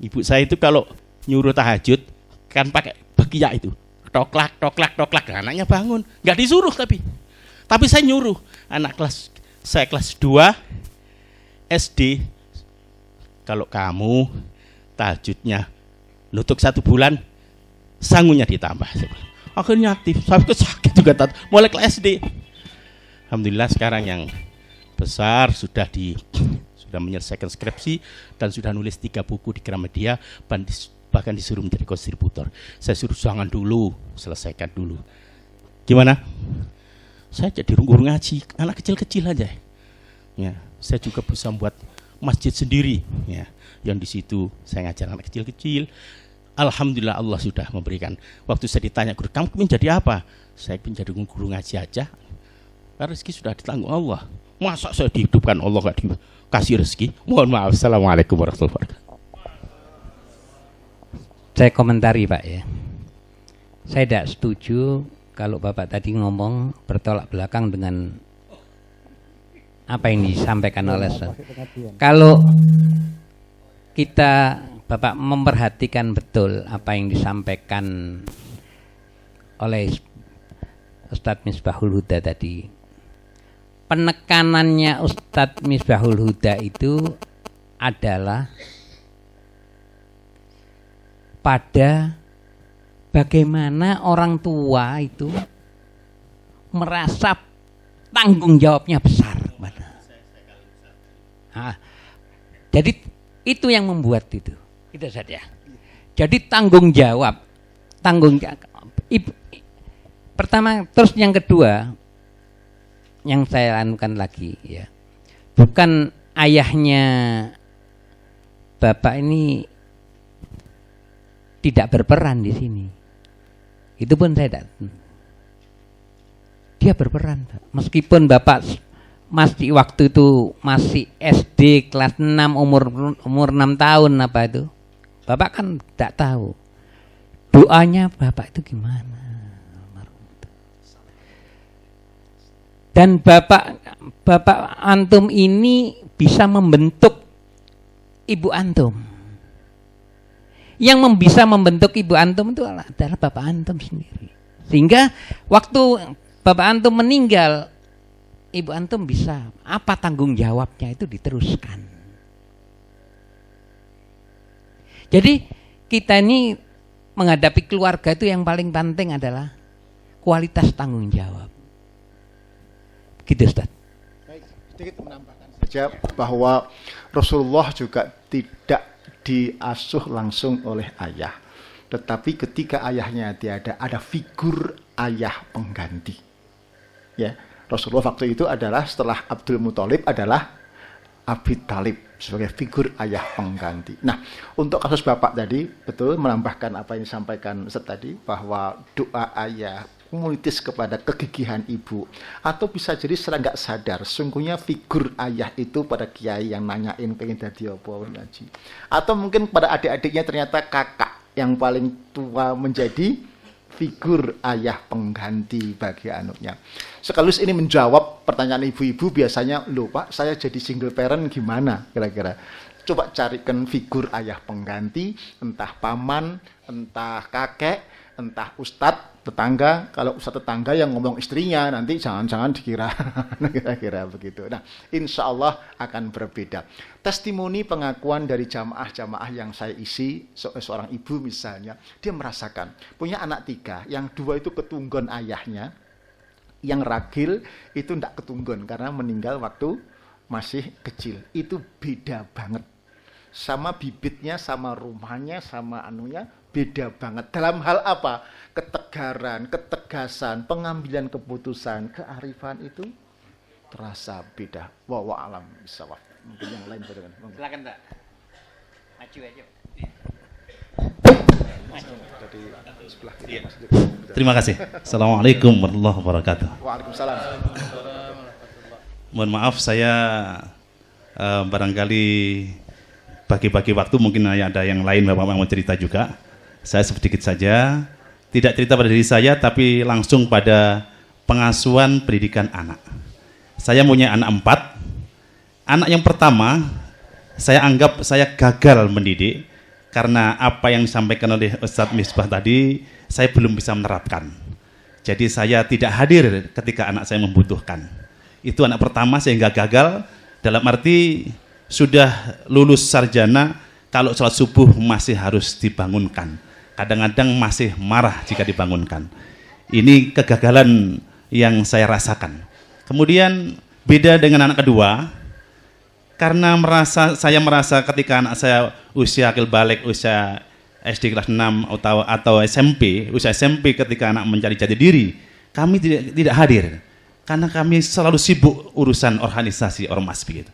C: Ibu saya itu kalau nyuruh tahajud kan pakai bekiak itu, toklak, anaknya bangun, nggak disuruh tapi saya nyuruh. Saya kelas 2 SD, kalau kamu tahajudnya nutuk 1 bulan, sangunya ditambah. Akhirnya aktif, sampai sakit juga mulai kelas SD. Alhamdulillah sekarang yang besar sudah menyelesaikan skripsi dan sudah nulis 3 buku di Gramedia, bahkan disuruh menjadi kontributor. Saya suruh jangan dulu, selesaikan dulu. Gimana? Saya jadi guru ngaji, anak kecil-kecil aja. Ya, saya juga bisa buat masjid sendiri, ya, yang di situ saya ngajar anak kecil-kecil. Alhamdulillah Allah sudah memberikan. Waktu saya ditanya, guru, kamu ingin jadi apa? Saya ingin jadi guru ngaji aja. Karena rezeki sudah ditanggung Allah. Masa saya dihidupkan Allah nggak dikasih rezeki? Mohon maaf. Assalamualaikum warahmatullahi wabarakatuh.
B: Saya komentari Pak ya. Saya tidak setuju kalau Bapak tadi ngomong bertolak belakang dengan apa yang disampaikan oleh saya. Kalau kita Bapak memperhatikan betul apa yang disampaikan oleh Ustadz Misbahul Huda tadi, penekanannya Ustadz Misbahul Huda itu adalah pada bagaimana orang tua itu merasa tanggung jawabnya besar. Nah, jadi itu yang membuat itu saja. Jadi tanggung jawab, pertama, terus yang kedua yang saya lakukan lagi ya, bukan ayahnya Bapak ini tidak berperan di sini. Itu pun saya tidak. Dia berperan, Pak. Meskipun Bapak masih waktu itu masih SD kelas 6 umur 6 tahun apa itu. Bapak kan tidak tahu. Doanya Bapak itu gimana? Dan Bapak antum ini bisa membentuk ibu antum. Yang bisa membentuk ibu antum itu adalah Bapak antum sendiri. Sehingga waktu Bapak antum meninggal, ibu antum bisa apa tanggung jawabnya itu diteruskan. Jadi kita ini menghadapi keluarga itu yang paling penting adalah kualitas tanggung jawab. Gitu Ustaz.
A: Baik, sedikit menambahkan saja bahwa Rasulullah juga tidak diasuh langsung oleh ayah. Tetapi ketika ayahnya tiada, ada figur ayah pengganti. Ya, Rasulullah waktu itu adalah setelah Abdul Muthalib adalah Abi Thalib sebagai figur ayah pengganti. Nah, untuk kasus Bapak tadi, betul menambahkan apa yang disampaikan Ustaz tadi, bahwa doa ayah komunitas kepada kegigihan ibu, atau bisa jadi secara nggak sadar, sungguhnya figur ayah itu pada kiai yang nanyain pengen jadi apa ngaji, atau mungkin pada adik-adiknya ternyata kakak yang paling tua menjadi figur ayah pengganti bagi anaknya. Sekaligus ini menjawab pertanyaan ibu-ibu biasanya, loh Pak, saya jadi single parent gimana kira-kira? Coba carikan figur ayah pengganti, entah paman, entah kakek, entah ustadz tetangga. Kalau ustadz tetangga yang ngomong istrinya, nanti jangan-jangan dikira kira-kira begitu. Nah, insya Allah akan berbeda. Testimoni pengakuan dari jamaah-jamaah yang saya isi, seorang ibu misalnya, dia merasakan punya anak 3, yang 2 itu ketunggon ayahnya, yang ragil itu tidak ketunggon karena meninggal waktu masih kecil. Itu beda banget. Sama bibitnya, sama rumahnya, sama anunya, beda banget. Dalam hal apa? Ketegaran, ketegasan, pengambilan keputusan, kearifan itu terasa beda. Wallahu a'lam bishawab. Mungkin yang lain bagaimana?
B: Silakan Pak. Maju aja.
C: Terima kasih. Assalamualaikum warahmatullahi wabarakatuh.
A: Waalaikumsalam.
C: Mohon maaf saya barangkali bagi-bagi waktu, mungkin ada yang lain Bapak mau cerita juga. Saya sedikit saja, tidak cerita pada diri saya, tapi langsung pada pengasuhan pendidikan anak. Saya punya anak 4. Anak yang pertama, saya anggap saya gagal mendidik, karena apa yang disampaikan oleh Ustadz Misbah tadi, saya belum bisa menerapkan. Jadi saya tidak hadir ketika anak saya membutuhkan. Itu anak pertama sehingga gagal, dalam arti sudah lulus sarjana, kalau sholat subuh masih harus dibangunkan. Kadang-kadang masih marah jika dibangunkan. Ini kegagalan yang saya rasakan. Kemudian beda dengan anak kedua, karena saya merasa ketika anak saya usia akil balik, usia SD kelas 6 atau SMP, usia SMP ketika anak mencari jati diri, kami tidak hadir. Karena kami selalu sibuk urusan organisasi ormas begitu.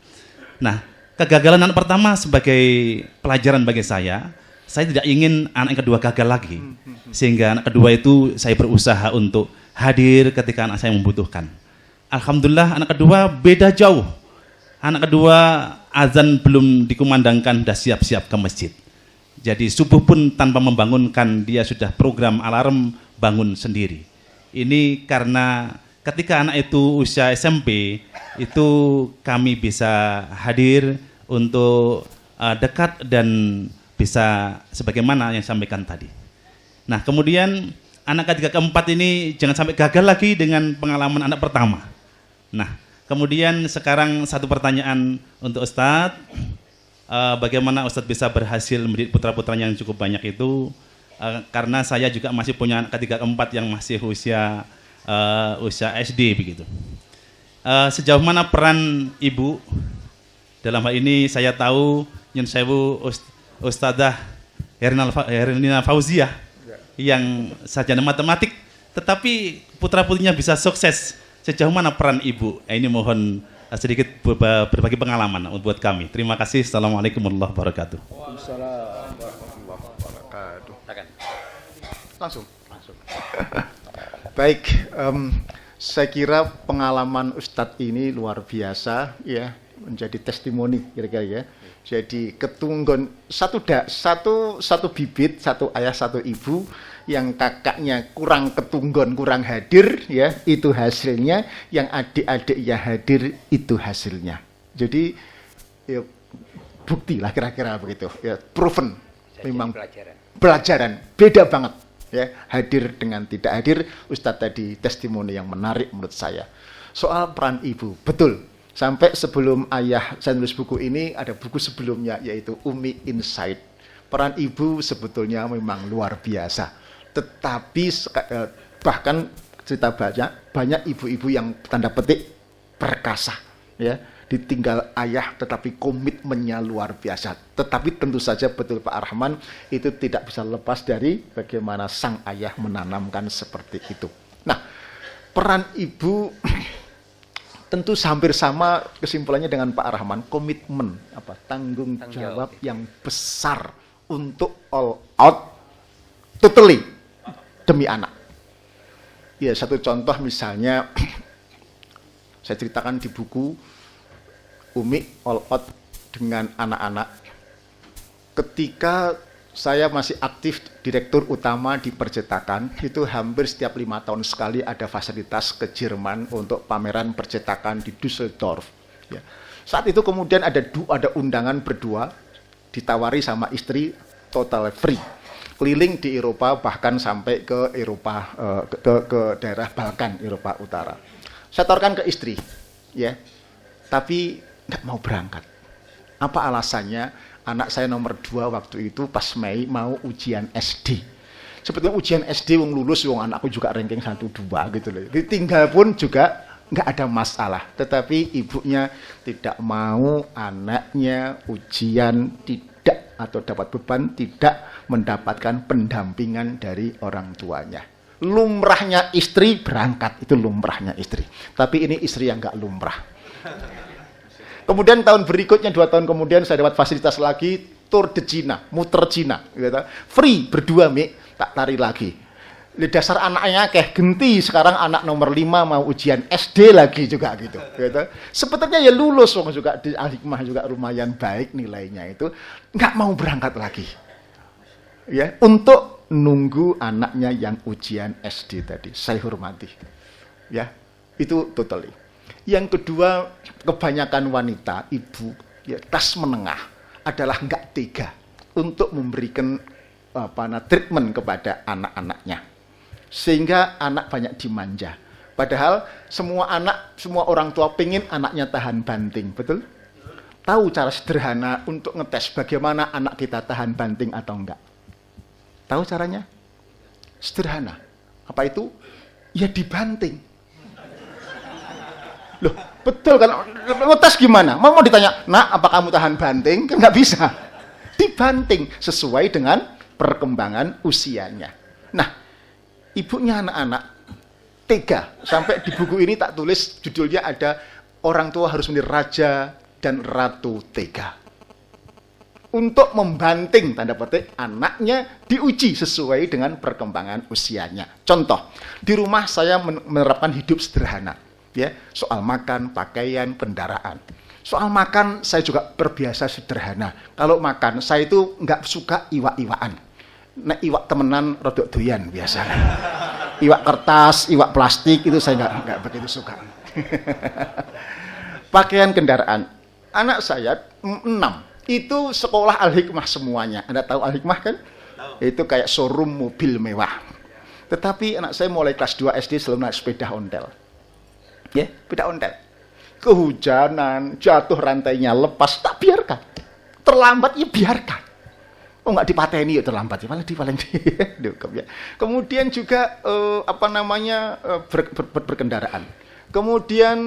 C: Nah,
D: kegagalan anak pertama sebagai pelajaran bagi saya tidak ingin anak yang kedua gagal lagi. Sehingga anak kedua itu saya berusaha untuk hadir ketika anak saya membutuhkan. Alhamdulillah anak kedua beda jauh. Anak kedua azan belum dikumandangkan sudah siap-siap ke masjid. Jadi subuh pun tanpa membangunkan dia sudah program alarm bangun sendiri. Ini karena ketika anak itu usia SMP itu kami bisa hadir untuk dekat dan bisa sebagaimana yang sampaikan tadi. Nah kemudian anak ketiga keempat ini jangan sampai gagal lagi dengan pengalaman anak pertama. Nah kemudian sekarang satu pertanyaan untuk Ustadz, bagaimana Ustadz bisa berhasil mendidik putra-putranya yang cukup banyak itu, karena saya juga masih punya anak ketiga keempat yang masih usia SD begitu. Sejauh mana peran ibu dalam hal ini? Saya tahu Nyun Sewu Ustadzah Herlina Fauziah yang sarjana matematik, tetapi putra-putrinya bisa sukses. Sejauh mana peran ibu? Ini mohon sedikit berbagi pengalaman buat kami. Terima kasih. Assalamualaikum warahmatullahi wabarakatuh.
A: Waalaikumsalam warahmatullahi wabarakatuh. Langsung. Baik, saya kira pengalaman Ustadz ini luar biasa ya, menjadi testimoni kira-kira ya. Jadi ketunggon satu bibit, satu ayah, satu ibu yang kakaknya kurang ketunggon, kurang hadir ya, itu hasilnya, yang adik-adiknya hadir itu hasilnya. Jadi ya, bukti lah kira-kira begitu ya, proven. Memang pelajaran beda banget ya, hadir dengan tidak hadir. Ustadz tadi testimoni yang menarik menurut saya. Soal peran ibu, betul. Sampai sebelum ayah saya nulis buku ini, ada buku sebelumnya yaitu Umi Insight. Peran ibu sebetulnya memang luar biasa. Tetapi bahkan cerita banyak ibu-ibu yang tanda petik perkasa ya, ditinggal ayah tetapi komitmennya luar biasa. Tetapi tentu saja betul Pak Arhaman, itu tidak bisa lepas dari bagaimana sang ayah menanamkan seperti itu. Nah, peran ibu tentu hampir sama kesimpulannya dengan Pak Arhaman, komitmen, tanggung jawab yang besar untuk all out, totally demi anak. Ya, satu contoh misalnya saya ceritakan di buku Umi all out dengan anak-anak. Ketika saya masih aktif direktur utama di percetakan, itu hampir setiap 5 tahun sekali ada fasilitas ke Jerman untuk pameran percetakan di Düsseldorf. Ya. Saat itu kemudian ada undangan berdua, ditawari sama istri total free, keliling di Eropa, bahkan sampai ke Eropa, ke daerah Balkan, Eropa Utara. Saya tawarkan ke istri, ya, tapi nggak mau berangkat. Apa alasannya? Anak saya nomor 2 waktu itu pas Mei mau ujian SD. Sebetulnya ujian SD wong lulus, wong anakku juga ranking 1-2 gitu loh. Ditinggal pun juga nggak ada masalah. Tetapi ibunya tidak mau anaknya ujian tidak, atau dapat beban tidak mendapatkan pendampingan dari orang tuanya. Lumrahnya istri berangkat, itu lumrahnya istri. Tapi ini istri yang nggak lumrah. Kemudian tahun berikutnya, 2 tahun kemudian saya dapat fasilitas lagi, Tour de Cina, muter Cina, gitu. Free berdua, Mi, tak tari lagi. Di dasar anaknya kayak genti, sekarang anak nomor 5 mau ujian SD lagi juga gitu. Sebetulnya ya lulus, juga di Al-Hikmah juga lumayan baik nilainya itu, nggak mau berangkat lagi. Ya, untuk nunggu anaknya yang ujian SD tadi, saya hormati. Ya, itu totally. Yang kedua, kebanyakan wanita, ibu, ya, kelas menengah adalah nggak tega untuk memberikan treatment kepada anak-anaknya, sehingga anak banyak dimanja. Padahal semua orang tua pengen anaknya tahan banting, betul? Tahu cara sederhana untuk ngetes bagaimana anak kita tahan banting atau enggak? Tahu caranya? Sederhana. Apa itu? Ya dibanting. Loh, betul kan? Ngetes gimana? Mau ditanya, "Nak, apa kamu tahan banting?" Kan nggak bisa. Dibanting sesuai dengan perkembangan usianya. Nah, ibunya anak-anak tega. Sampai di buku ini tak tulis judulnya ada, orang tua harus menjadi raja dan Ratu tega untuk membanting tanda petik anaknya diuji sesuai dengan perkembangan usianya. Contoh, di rumah saya menerapkan hidup sederhana, ya, soal makan, pakaian, kendaraan. Soal makan saya juga berbiasa sederhana. Kalau makan saya itu nggak suka iwak-iwakan. Nek iwak temenan rodok doyan biasa. Iwak kertas, iwak plastik itu saya nggak begitu suka. Pakaian, kendaraan. Anak saya 6. Itu sekolah Al-Hikmah semuanya. Anda tahu Al-Hikmah kan? Itu kayak showroom mobil mewah. Tetapi anak saya mulai kelas 2 SD selalu naik sepeda ontel. Ya, sepeda ontel. Kehujanan, jatuh rantainya lepas, tak biarkan. Terlambat ya biarkan. Oh, nggak dipateni ya terlambat ya, paling ya. Kemudian juga berkendaraan. Kemudian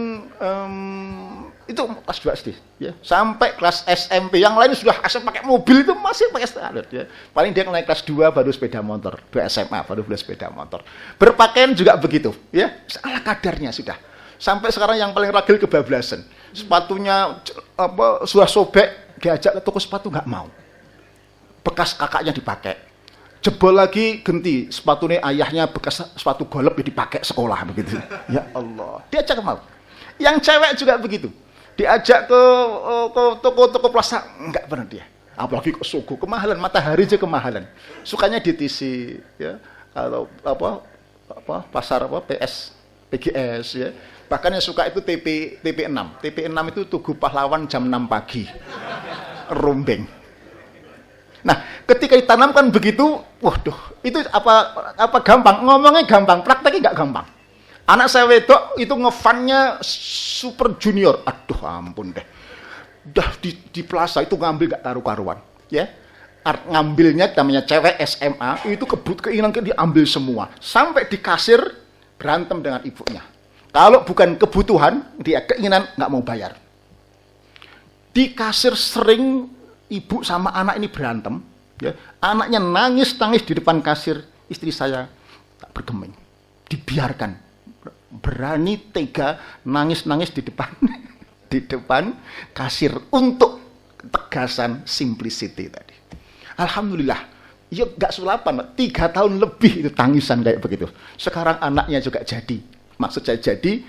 A: itu kelas 2 SD ya. Sampai kelas SMP yang lain sudah asal pakai mobil itu masih pakai standar ya. Paling dia naik kelas 2 baru sepeda motor, 2 SMA baru beli sepeda motor. Berpakaian juga begitu ya, ala kadarnya sudah. Sampai sekarang yang paling ragil kebablasan. Sepatunya sudah sobek, diajak ke toko sepatu nggak mau. Bekas kakaknya dipakai. Jebol lagi ganti sepatunya ayahnya bekas sepatu golep ya dipakai sekolah begitu. Ya Allah, diajak mau. Yang cewek juga begitu. Diajak ke toko-toko plaza enggak pernah dia. Apalagi ke Sogo, kemahalan, Matahari aja kemahalan. Sukanya di TC ya, atau pasar PS, PGS ya. Bahkan yang suka itu TP6. TP6 itu Tugu Pahlawan jam 6 pagi. Rombeng. Nah, ketika ditanamkan begitu, waduh, itu apa gampang? Ngomongnya gampang, prakteknya nggak gampang. Anak saya wedok itu ngefannya Super Junior. Aduh, ampun deh. Udah di plaza itu ngambil nggak karu-karuan, ya. Ngambilnya namanya cewek SMA, itu keinginan diambil semua. Sampai di kasir berantem dengan ibunya. Kalau bukan kebutuhan, dia keinginan nggak mau bayar. Di kasir sering ibu sama anak ini berantem, ya. Anaknya nangis di depan kasir, istri saya tak bergeming, dibiarkan. Berani tega nangis di depan di depan kasir untuk tegasan simplicity tadi. Alhamdulillah, ya nggak sulapan, 3 tahun lebih itu tangisan kayak begitu. Sekarang anaknya juga jadi, maksud saya jadi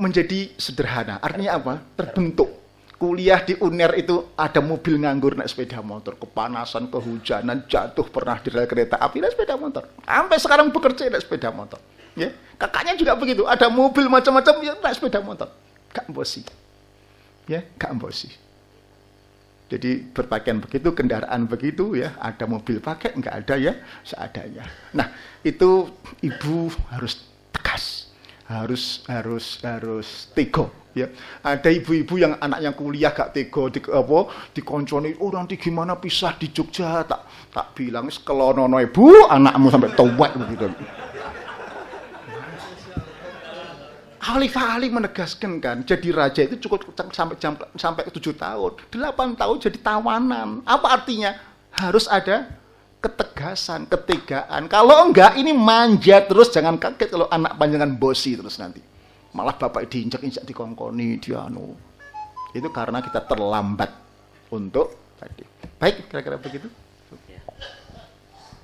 A: menjadi sederhana. Artinya apa? Terbentuk. Kuliah di UNER itu ada mobil nganggur naik sepeda motor, kepanasan, kehujanan, jatuh pernah di rel kereta api naik sepeda motor. Sampai sekarang bekerja naik sepeda motor. Ya, kakaknya juga begitu, ada mobil macam-macam ya naik sepeda motor. Gak bosi. Ya, gak bosi. Jadi berpakaian begitu, kendaraan begitu ya, ada mobil pakai, enggak ada ya seadanya. Nah, itu ibu harus tegas. Harus tego ya. Ada ibu-ibu yang anaknya kuliah gak tego dikonconi, oh nanti gimana pisah di Jogja, tak bilang sekelonono ibu anakmu sampai towek begitu. Khalifah Ali menegaskan kan, jadi raja itu cukup sampai 7 tahun, 8 tahun jadi tawanan. Apa artinya? Harus ada ketegasan, ketegaan. Kalau enggak ini manja terus, jangan kaget kalau anak panjangan bosi terus nanti. Malah bapak diinjak-injak dikongkoni, dianu. Itu karena kita terlambat untuk tadi. Baik, kira-kira begitu.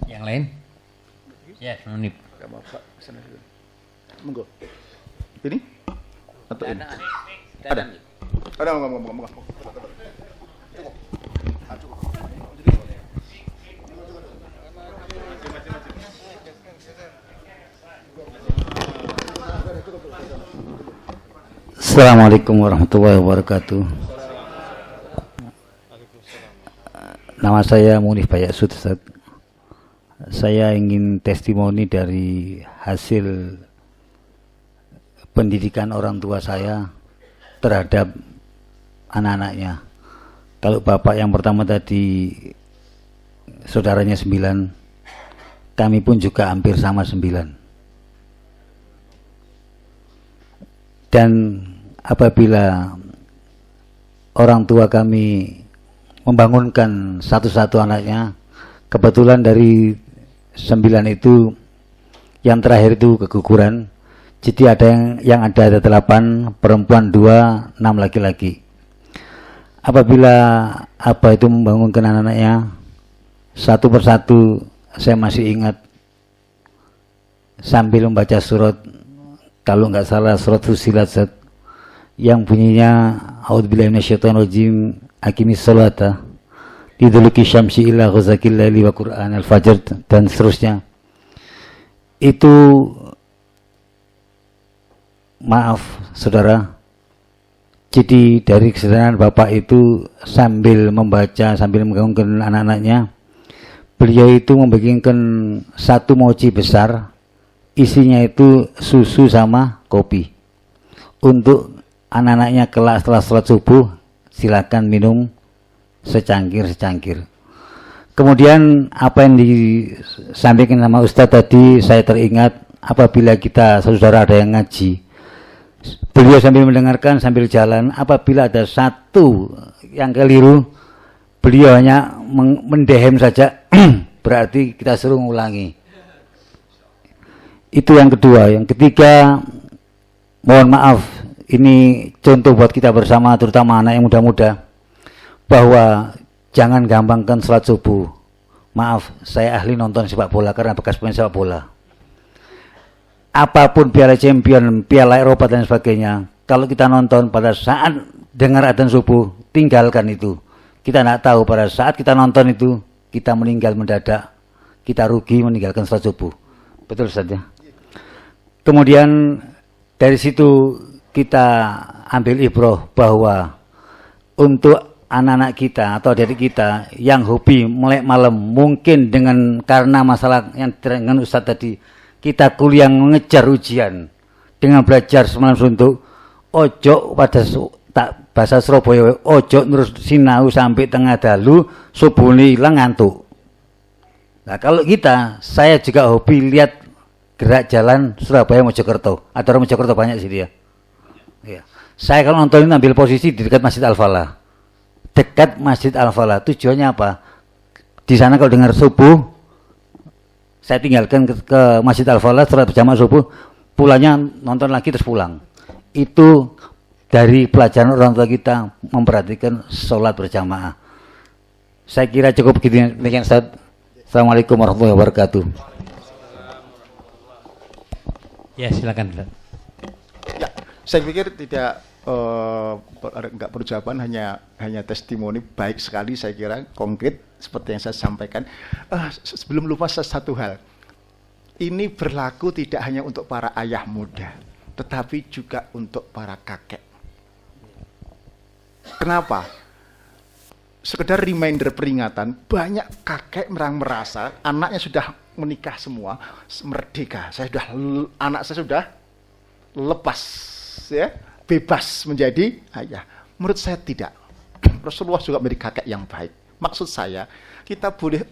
B: Yang lain? Ya, Nunip.
A: Bapak sana dulu. Monggo. Ini atau ini? Ada. Ngomong.
E: Assalamualaikum warahmatullahi wabarakatuh. Nama saya Munif Bayaksud, Ustaz. Saya ingin testimoni dari hasil pendidikan orang tua saya terhadap anak-anaknya. Kalau bapak yang pertama tadi saudaranya 9, kami pun juga hampir sama 9. Dan apabila orang tua kami membangunkan satu-satu anaknya, kebetulan dari 9 itu yang terakhir itu keguguran. Jadi ada yang ada 8 perempuan, 2, 6 laki-laki. apabila Abah itu membangunkan anak-anaknya, satu persatu saya masih ingat sambil membaca surat, kalau nggak salah surat Fussilat yang bunyinya a'udzubillahi minasyaitonirrajim aqimis sholata liduluki syamsi ila ghazakil laili wa qur'an al-fajr dan seterusnya. Itu maaf saudara, jadi dari kesadaran Bapak itu sambil membaca, sambil menggabungkan anak-anaknya, beliau itu membagikan satu mochi besar, isinya itu susu sama kopi. Untuk anak-anaknya kelak setelah sholat subuh, silakan minum secangkir-secangkir. Kemudian apa yang disampaikan sama Ustadz tadi, saya teringat apabila kita saudara ada yang ngaji, beliau sambil mendengarkan sambil jalan, apabila ada satu yang keliru, beliau hanya mendehem saja, berarti kita suruh mengulangi. Itu yang kedua. Yang ketiga, mohon maaf, ini contoh buat kita bersama, terutama anak yang muda-muda, bahwa jangan gampangkan sholat subuh. Maaf, saya ahli nonton sepak bola karena bekas pemain sepak bola. Apapun piala champion, piala Eropa dan sebagainya, kalau kita nonton pada saat dengar adzan subuh, tinggalkan itu. Kita tidak tahu pada saat kita nonton itu, kita meninggal mendadak, kita rugi meninggalkan sholat subuh. Betul saja. Kemudian dari situ kita ambil ibroh bahwa untuk anak-anak kita atau adik kita yang hobi melek malam, mungkin karena masalah yang dengan Ustadz tadi, kita kuliah mengejar ujian dengan belajar semalam suntuk, ojo pada tak bahasa Surabaya, ojo terus sinau sampai tengah dalu subuh hilang ngantuk. Nah kalau kita, saya juga hobi lihat gerak jalan Surabaya Mojokerto. Ada orang Mojokerto banyak sih dia. Ya. Saya kalau nonton ini ambil posisi di dekat Masjid Al-Falah. Dekat Masjid Al-Falah. Tujuannya apa? Di sana kalau dengar subuh, saya tinggalkan ke Masjid Al-Falah setelah berjamaah subuh, pulangnya nonton lagi terus pulang. Itu dari pelajaran orang tua kita memperhatikan sholat berjamaah. Saya kira cukup begini. Demikian Ustaz. Assalamualaikum warahmatullahi wabarakatuh.
B: Ya silakan.
A: Ya, saya pikir tidak enggak perlu jawaban, hanya testimoni baik sekali, saya kira konkret seperti yang saya sampaikan. Sebelum lupa satu hal, ini berlaku tidak hanya untuk para ayah muda, tetapi juga untuk para kakek. Kenapa? Sekedar reminder, peringatan, banyak kakek merasa anaknya sudah menikah semua, merdeka. Anak saya sudah lepas, ya, bebas menjadi ayah. Menurut saya tidak. Rasulullah juga menjadi kakek yang baik. Maksud saya, kita boleh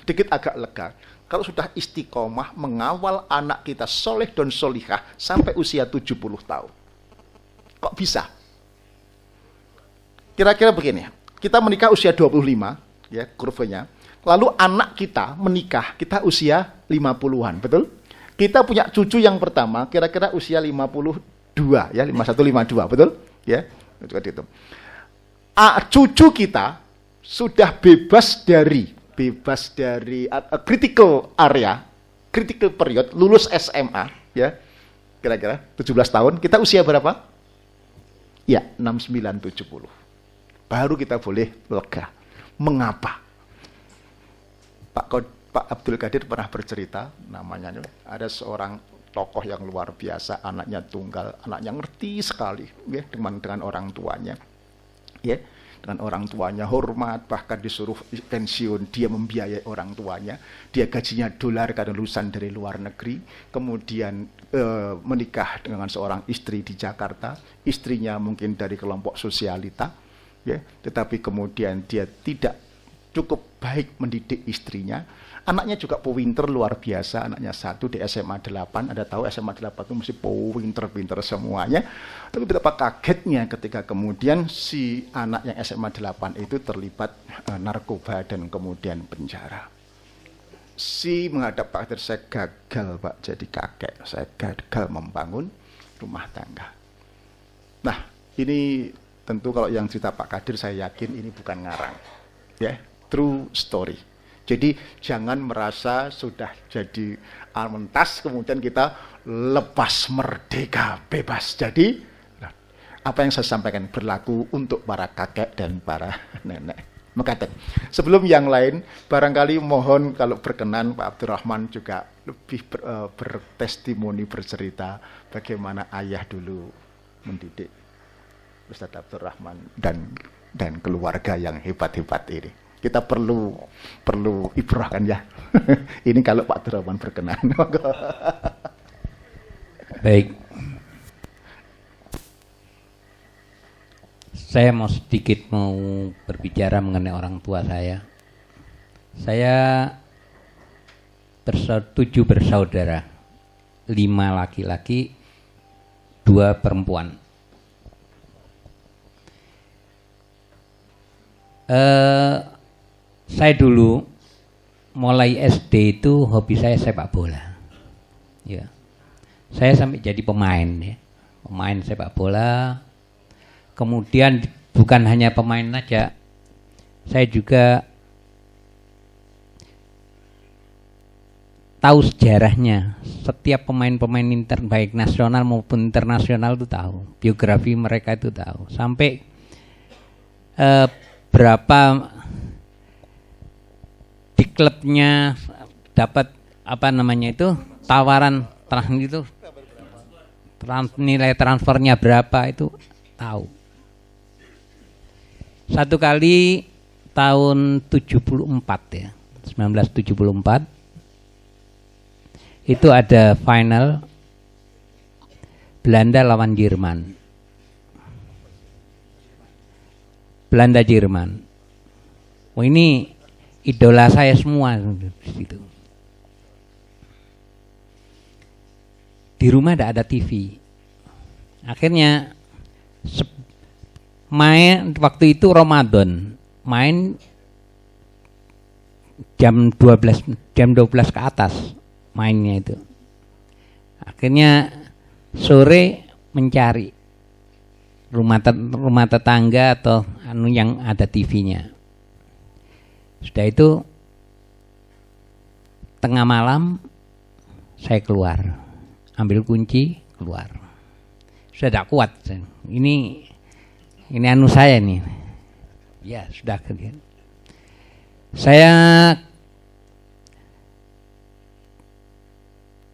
A: sedikit agak lega kalau sudah istiqomah mengawal anak kita soleh dan solihah sampai usia 70 tahun. Kok bisa? Kira-kira begini, kita menikah usia 25, ya kurvanya. Lalu anak kita menikah, kita usia 50-an, betul? Kita punya cucu yang pertama, kira-kira usia 52, ya 51, 52, betul? Ya, itu. Cucu kita sudah bebas dari critical area, critical period, lulus SMA, ya, kira-kira 17 tahun. Kita usia berapa? Ya, 69, 70. Baru kita boleh lega. Mengapa? Pak Abdul Qadir pernah bercerita, namanya ada seorang tokoh yang luar biasa, anaknya tunggal, anaknya ngerti sekali, ya, dengan orang tuanya, ya, dengan orang tuanya hormat, bahkan disuruh pensiun, dia membiayai orang tuanya, dia gajinya dolar karena lulusan dari luar negeri, kemudian menikah dengan seorang istri di Jakarta, istrinya mungkin dari kelompok sosialita, ya, tetapi kemudian dia tidak cukup baik mendidik istrinya. Anaknya juga pinter luar biasa, anaknya satu di SMA 8, Anda tahu SMA 8 itu mesti pinter semuanya. Tapi betapa kagetnya ketika kemudian si anak yang SMA 8 itu terlibat narkoba dan kemudian penjara. Si menghadap Pak Qadir, saya gagal Pak jadi kakek, saya gagal membangun rumah tangga. Nah, ini Tentu kalau yang cerita Pak Kadir saya yakin ini bukan ngarang. Ya, true story. Jadi jangan merasa sudah jadi almentas kemudian kita lepas merdeka bebas. Jadi apa yang saya sampaikan berlaku untuk para kakek dan para nenek. Mekaten. Sebelum yang lain, barangkali mohon kalau berkenan Pak Abdurrahman juga lebih bertestimoni, bercerita bagaimana ayah dulu mendidik Ustaz Abdurrahman dan keluarga yang hebat-hebat ini. Kita perlu ibrah kan ya. Ini kalau Pak Abdurrahman berkenan.
B: Baik. Saya mau sedikit berbicara mengenai orang tua saya. Saya 7 bersaudara, 5 laki-laki, 2 perempuan. Saya dulu mulai SD itu hobi saya sepak bola. Ya. Saya sampai jadi pemain ya. Pemain sepak bola. Kemudian bukan hanya pemain saja, saya juga tahu sejarahnya. Setiap pemain-pemain baik nasional maupun internasional itu tahu, biografi mereka itu tahu. Sampai berapa di klubnya dapat tawaran itu nilai transfernya berapa itu tahu. Satu kali tahun 74 ya, 1974 itu ada final Belanda lawan Jerman. Belanda Jerman. Oh, ini idola saya semua di situ. Di rumah tidak ada TV. Akhirnya main waktu itu Ramadan, main jam 12 ke atas mainnya itu. Akhirnya sore mencari rumah tetangga atau yang ada TV-nya. Sudah itu tengah malam saya keluar, ambil kunci keluar. Sudah tidak kuat. Ini anu saya nih. Ya, sudah kerja. Saya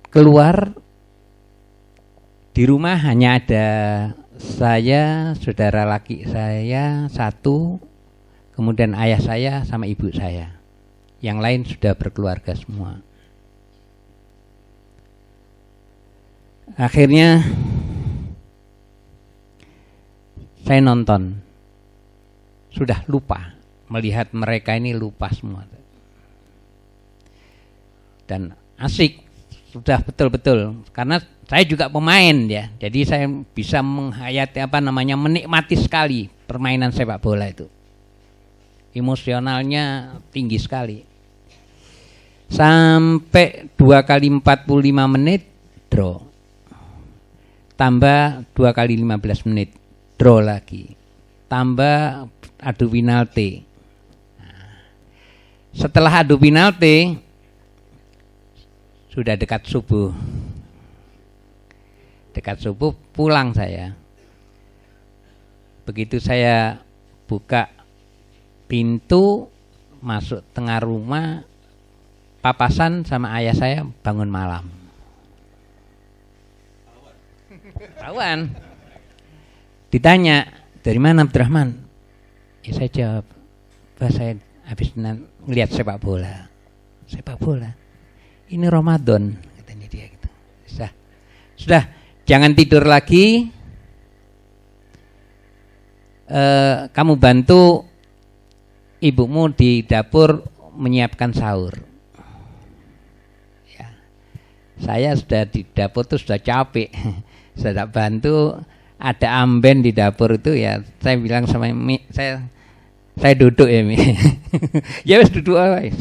B: keluar, di rumah hanya ada saya, saudara laki saya 1, kemudian ayah saya sama ibu saya. Yang lain sudah berkeluarga semua. Akhirnya saya nonton, sudah lupa, melihat mereka ini lupa semua. Dan asik, sudah betul-betul, karena saya juga pemain ya, jadi saya bisa menghayati menikmati sekali permainan sepak bola itu. Emosionalnya tinggi sekali. Sampai 2 kali 45 menit draw. Tambah 2 kali 15 menit. Draw lagi, tambah adu penalti. Setelah adu penalti sudah dekat subuh. Dekat subuh pulang saya. Begitu saya buka pintu masuk tengah rumah, papasan sama ayah saya bangun malam. Tahuan. Ditanya, dari mana Abdurrahman? Ya saya jawab, saya habis ngelihat sepak bola. Sepak bola? Ini Ramadan, katanya dia gitu. Sudah, jangan tidur lagi. Kamu bantu ibumu di dapur menyiapkan sahur. Ya. Saya sudah di dapur tuh sudah capek. Sudah bantu. Ada amben di dapur itu ya, saya bilang sama Mi, saya duduk ya Mi. Ya wis duduk aja.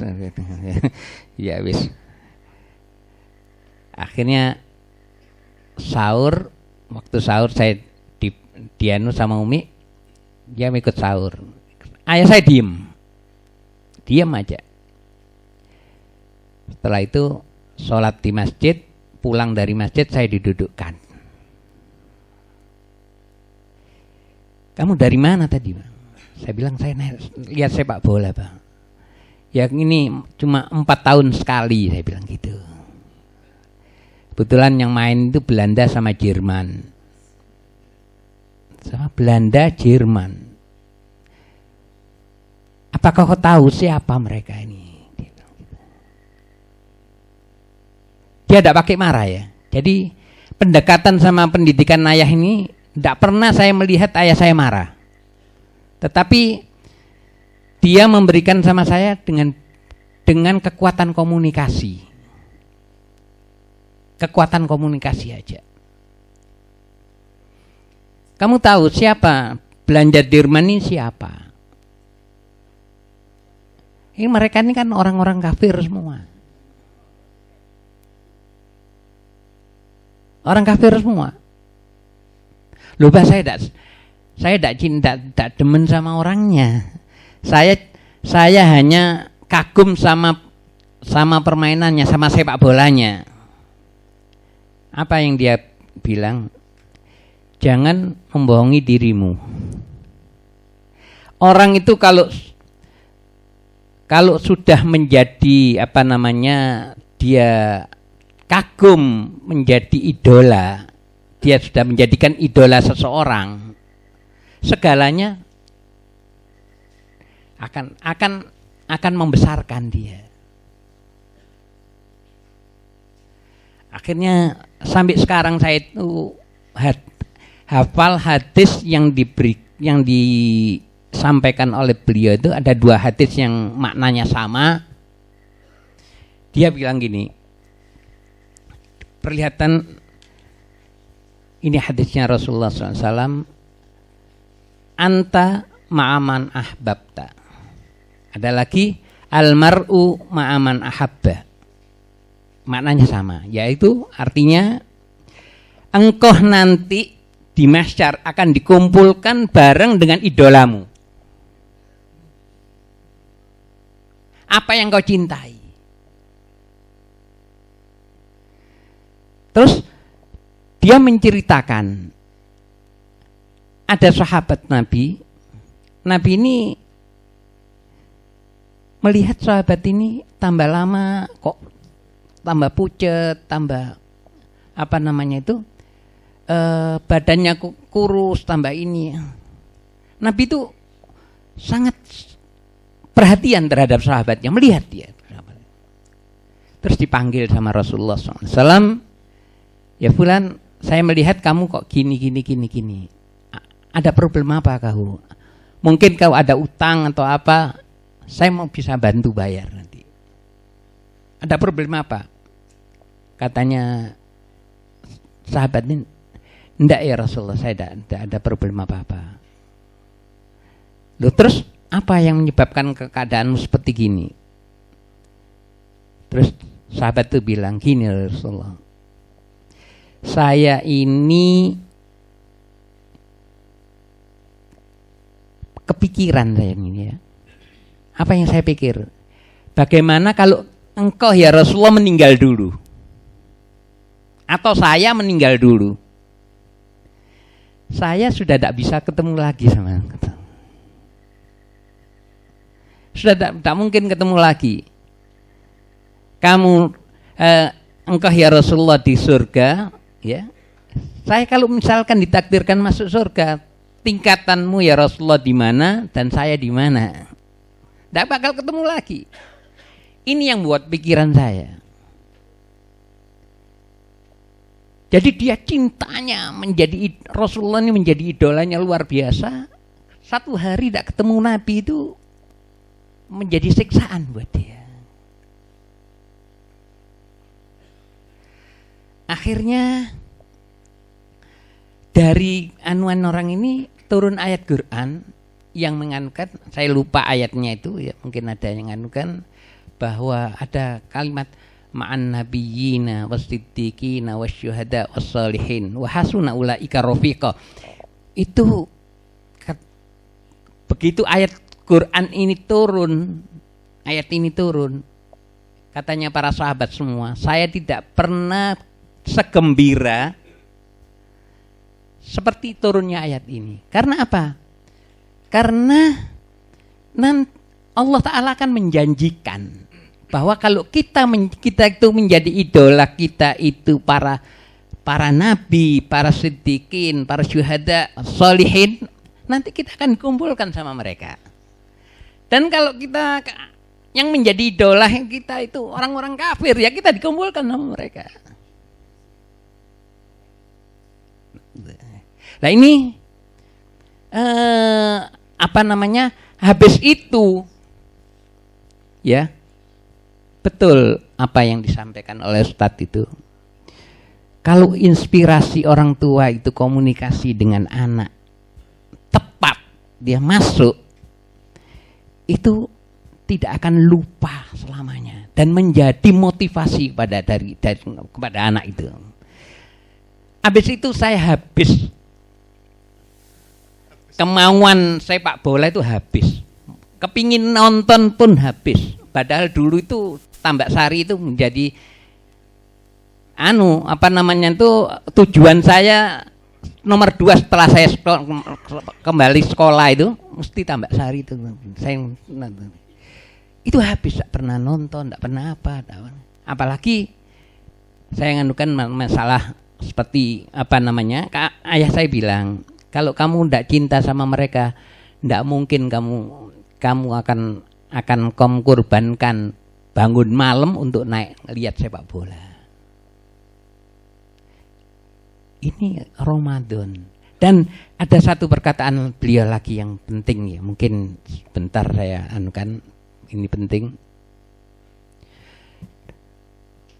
B: Ya wis. Akhirnya sahur, waktu sahur saya dianu sama Umi, dia ikut sahur. Ayah saya diam aja. Setelah itu sholat di masjid, pulang dari masjid saya didudukkan. Kamu dari mana tadi, Bang? Saya bilang saya lihat sepak bola, Bang. Ya ini cuma 4 tahun sekali, saya bilang gitu. Kebetulan yang main itu Belanda sama Jerman. Sama Belanda, Jerman. Apakah kau tahu siapa mereka ini? Dia tidak pakai marah ya. Jadi pendekatan sama pendidikan ayah ini tidak pernah saya melihat ayah saya marah. Tetapi dia memberikan sama saya dengan kekuatan komunikasi. Kekuatan komunikasi aja. Kamu tahu siapa Belanda Jerman ini siapa? Ini mereka ini kan orang-orang kafir semua. Orang kafir semua. Loh, Pak, saya tidak cinta, tidak demen sama orangnya. Saya hanya kagum sama permainannya, sama sepak bolanya. Apa yang dia bilang? Jangan membohongi dirimu. Orang itu kalau sudah menjadi dia kagum menjadi idola, dia sudah menjadikan idola seseorang, segalanya akan membesarkan dia. Akhirnya sampai sekarang saya itu hafal hadis yang disampaikan oleh beliau itu ada 2 hadis yang maknanya sama. Dia bilang gini, perlihatan ini hadisnya Rasulullah SAW, anta ma'aman ahbabta. Ada lagi almar'u ma'aman ahabba. Maknanya sama, yaitu artinya engkau nanti di mahsyar akan dikumpulkan bareng dengan idolamu. Apa yang kau cintai? Terus dia menceritakan ada sahabat Nabi ini melihat sahabat ini tambah lama kok tambah pucet, tambah badannya kurus, tambah ini. Nabi itu sangat perhatian terhadap sahabatnya, melihat dia. Terus dipanggil sama Rasulullah SAW, ya fulan, saya melihat kamu kok gini. Ada problem apa kau? Mungkin kau ada utang atau apa? Saya mau bisa bantu bayar nanti. Ada problem apa? Katanya sahabat ini, enggak ya Rasulullah, saya tidak ada problem apa-apa. Loh, terus apa yang menyebabkan keadaanmu seperti gini? Terus sahabat itu bilang gini, Rasulullah, saya ini kepikiran saya ini ya. Apa yang saya pikir? Bagaimana kalau engkau ya Rasulullah meninggal dulu? Atau saya meninggal dulu? Saya sudah tidak bisa ketemu lagi sama engkau. Sudah tidak mungkin ketemu lagi. Kamu engkau ya Rasulullah di surga, ya. Saya kalau misalkan ditakdirkan masuk surga, tingkatanmu ya Rasulullah di mana dan saya di mana? Tidak bakal ketemu lagi. Ini yang buat pikiran saya. Jadi dia cintanya menjadi Rasulullah ini menjadi idolanya luar biasa. Satu hari tidak ketemu Nabi itu menjadi siksaan buat dia. Akhirnya dari anuan orang ini turun ayat Quran yang menganukan, saya lupa ayatnya itu ya, mungkin ada yang menganukan bahwa ada kalimat ma'an nabiyyina was-siddiqina wasyuhada was-shalihin wa hasuna ulaika rafiqa. Itu begitu ayat Quran ini turun, ayat ini turun, katanya para sahabat semua, saya tidak pernah segembira seperti turunnya ayat ini. Karena apa? Karena Allah Ta'ala akan menjanjikan bahwa kalau kita itu menjadi idola, kita itu para nabi, para siddiqin, para syuhada, sholihin, nanti kita akan dikumpulkan sama mereka. Dan kalau kita yang menjadi idola kita itu orang-orang kafir, ya kita dikumpulkan sama mereka. Nah ini habis itu ya, betul apa yang disampaikan oleh Ustadz itu. Kalau inspirasi orang tua itu komunikasi dengan anak tepat, dia masuk, itu tidak akan lupa selamanya dan menjadi motivasi kepada anak itu. Habis itu saya habis kemauan sepak bola itu habis, kepingin nonton pun habis. Padahal dulu itu Tambak Sari itu menjadi tujuan saya nomor 2 setelah saya kembali sekolah itu mesti Tambak Sari itu. Saya itu habis, tak pernah nonton, tak pernah apa. Apalagi saya nganukan masalah seperti ayah saya bilang, kalau kamu tidak cinta sama mereka, tidak mungkin kamu akan korbankan bangun malam untuk naik lihat sepak bola. Ini Ramadan. Dan ada satu perkataan beliau lagi yang penting ya, mungkin sebentar saya ini penting.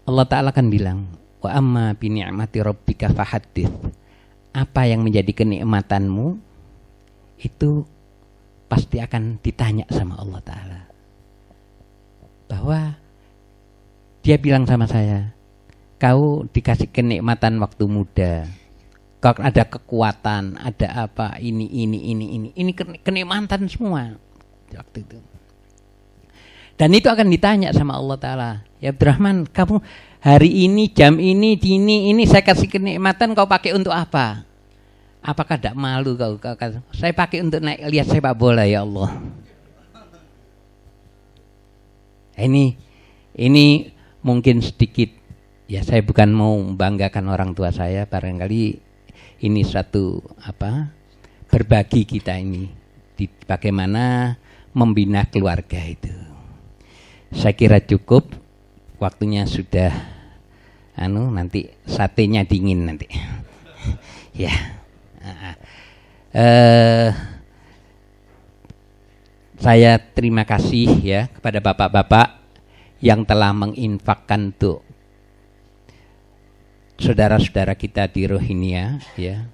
B: Allah Ta'ala kan bilang, wa amma bi ni'mati rabbika fahaddits. Apa yang menjadi kenikmatanmu itu pasti akan ditanya sama Allah Ta'ala. Bahwa dia bilang sama saya, kau dikasih kenikmatan waktu muda, kau ada kekuatan, ada apa, ini kenikmatan semua waktu itu. Dan itu akan ditanya sama Allah Ta'ala. Ya Abdurrahman, kamu hari ini, jam ini saya kasih kenikmatan, kau pakai untuk apa? Apakah tidak malu kau? Saya pakai untuk naik lihat sepak bola ya Allah. Ini mungkin sedikit, ya saya bukan mau membanggakan orang tua saya, barangkali ini suatu berbagi kita ini di bagaimana membina keluarga itu. Saya kira cukup, waktunya sudah nanti satenya dingin nanti. Ya. Saya terima kasih ya kepada bapak-bapak yang telah menginfakkan untuk saudara-saudara kita di Rohingya ya.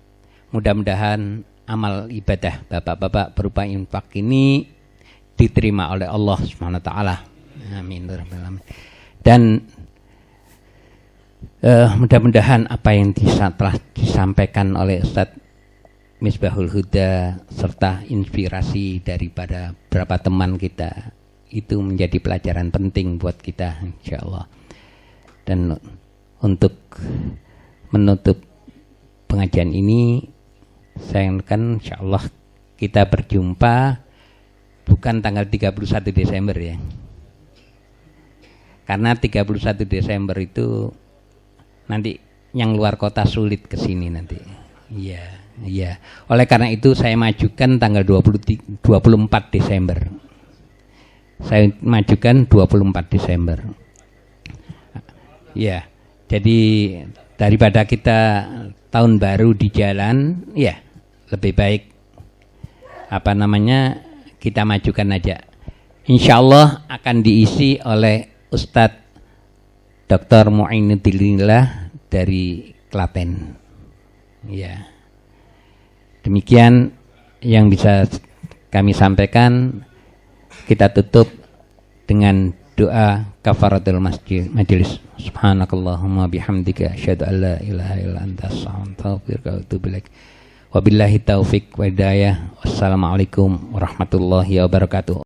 B: Mudah-mudahan amal ibadah bapak-bapak berupa infak ini diterima oleh Allah Subhanahu wa taala. Amin. Dan mudah-mudahan apa yang telah disampaikan oleh Ustadz Misbahul Huda serta inspirasi daripada beberapa teman kita itu menjadi pelajaran penting buat kita insyaallah. Dan untuk menutup pengajian ini, saya akan insyaallah kita berjumpa bukan tanggal 31 Desember ya. Karena 31 Desember itu nanti yang luar kota sulit ke sini nanti. Iya. Oleh karena itu saya majukan tanggal 24 Desember. Saya majukan 24 Desember. Ya. Jadi daripada kita tahun baru di jalan, ya lebih baik kita majukan aja. Insya Allah akan diisi oleh Ustadz Dr. Mu'inuddinillah dari Klaten. Ya. Demikian yang bisa kami sampaikan. Kita tutup dengan doa kafaratul majelis. Subhanakallahumma bihamdika asyhadu an la ilaha illa anta astaghfiruka wa atubu ilaik. Wabillahi taufik wa hidayah. Wassalamualaikum warahmatullahi wabarakatuh.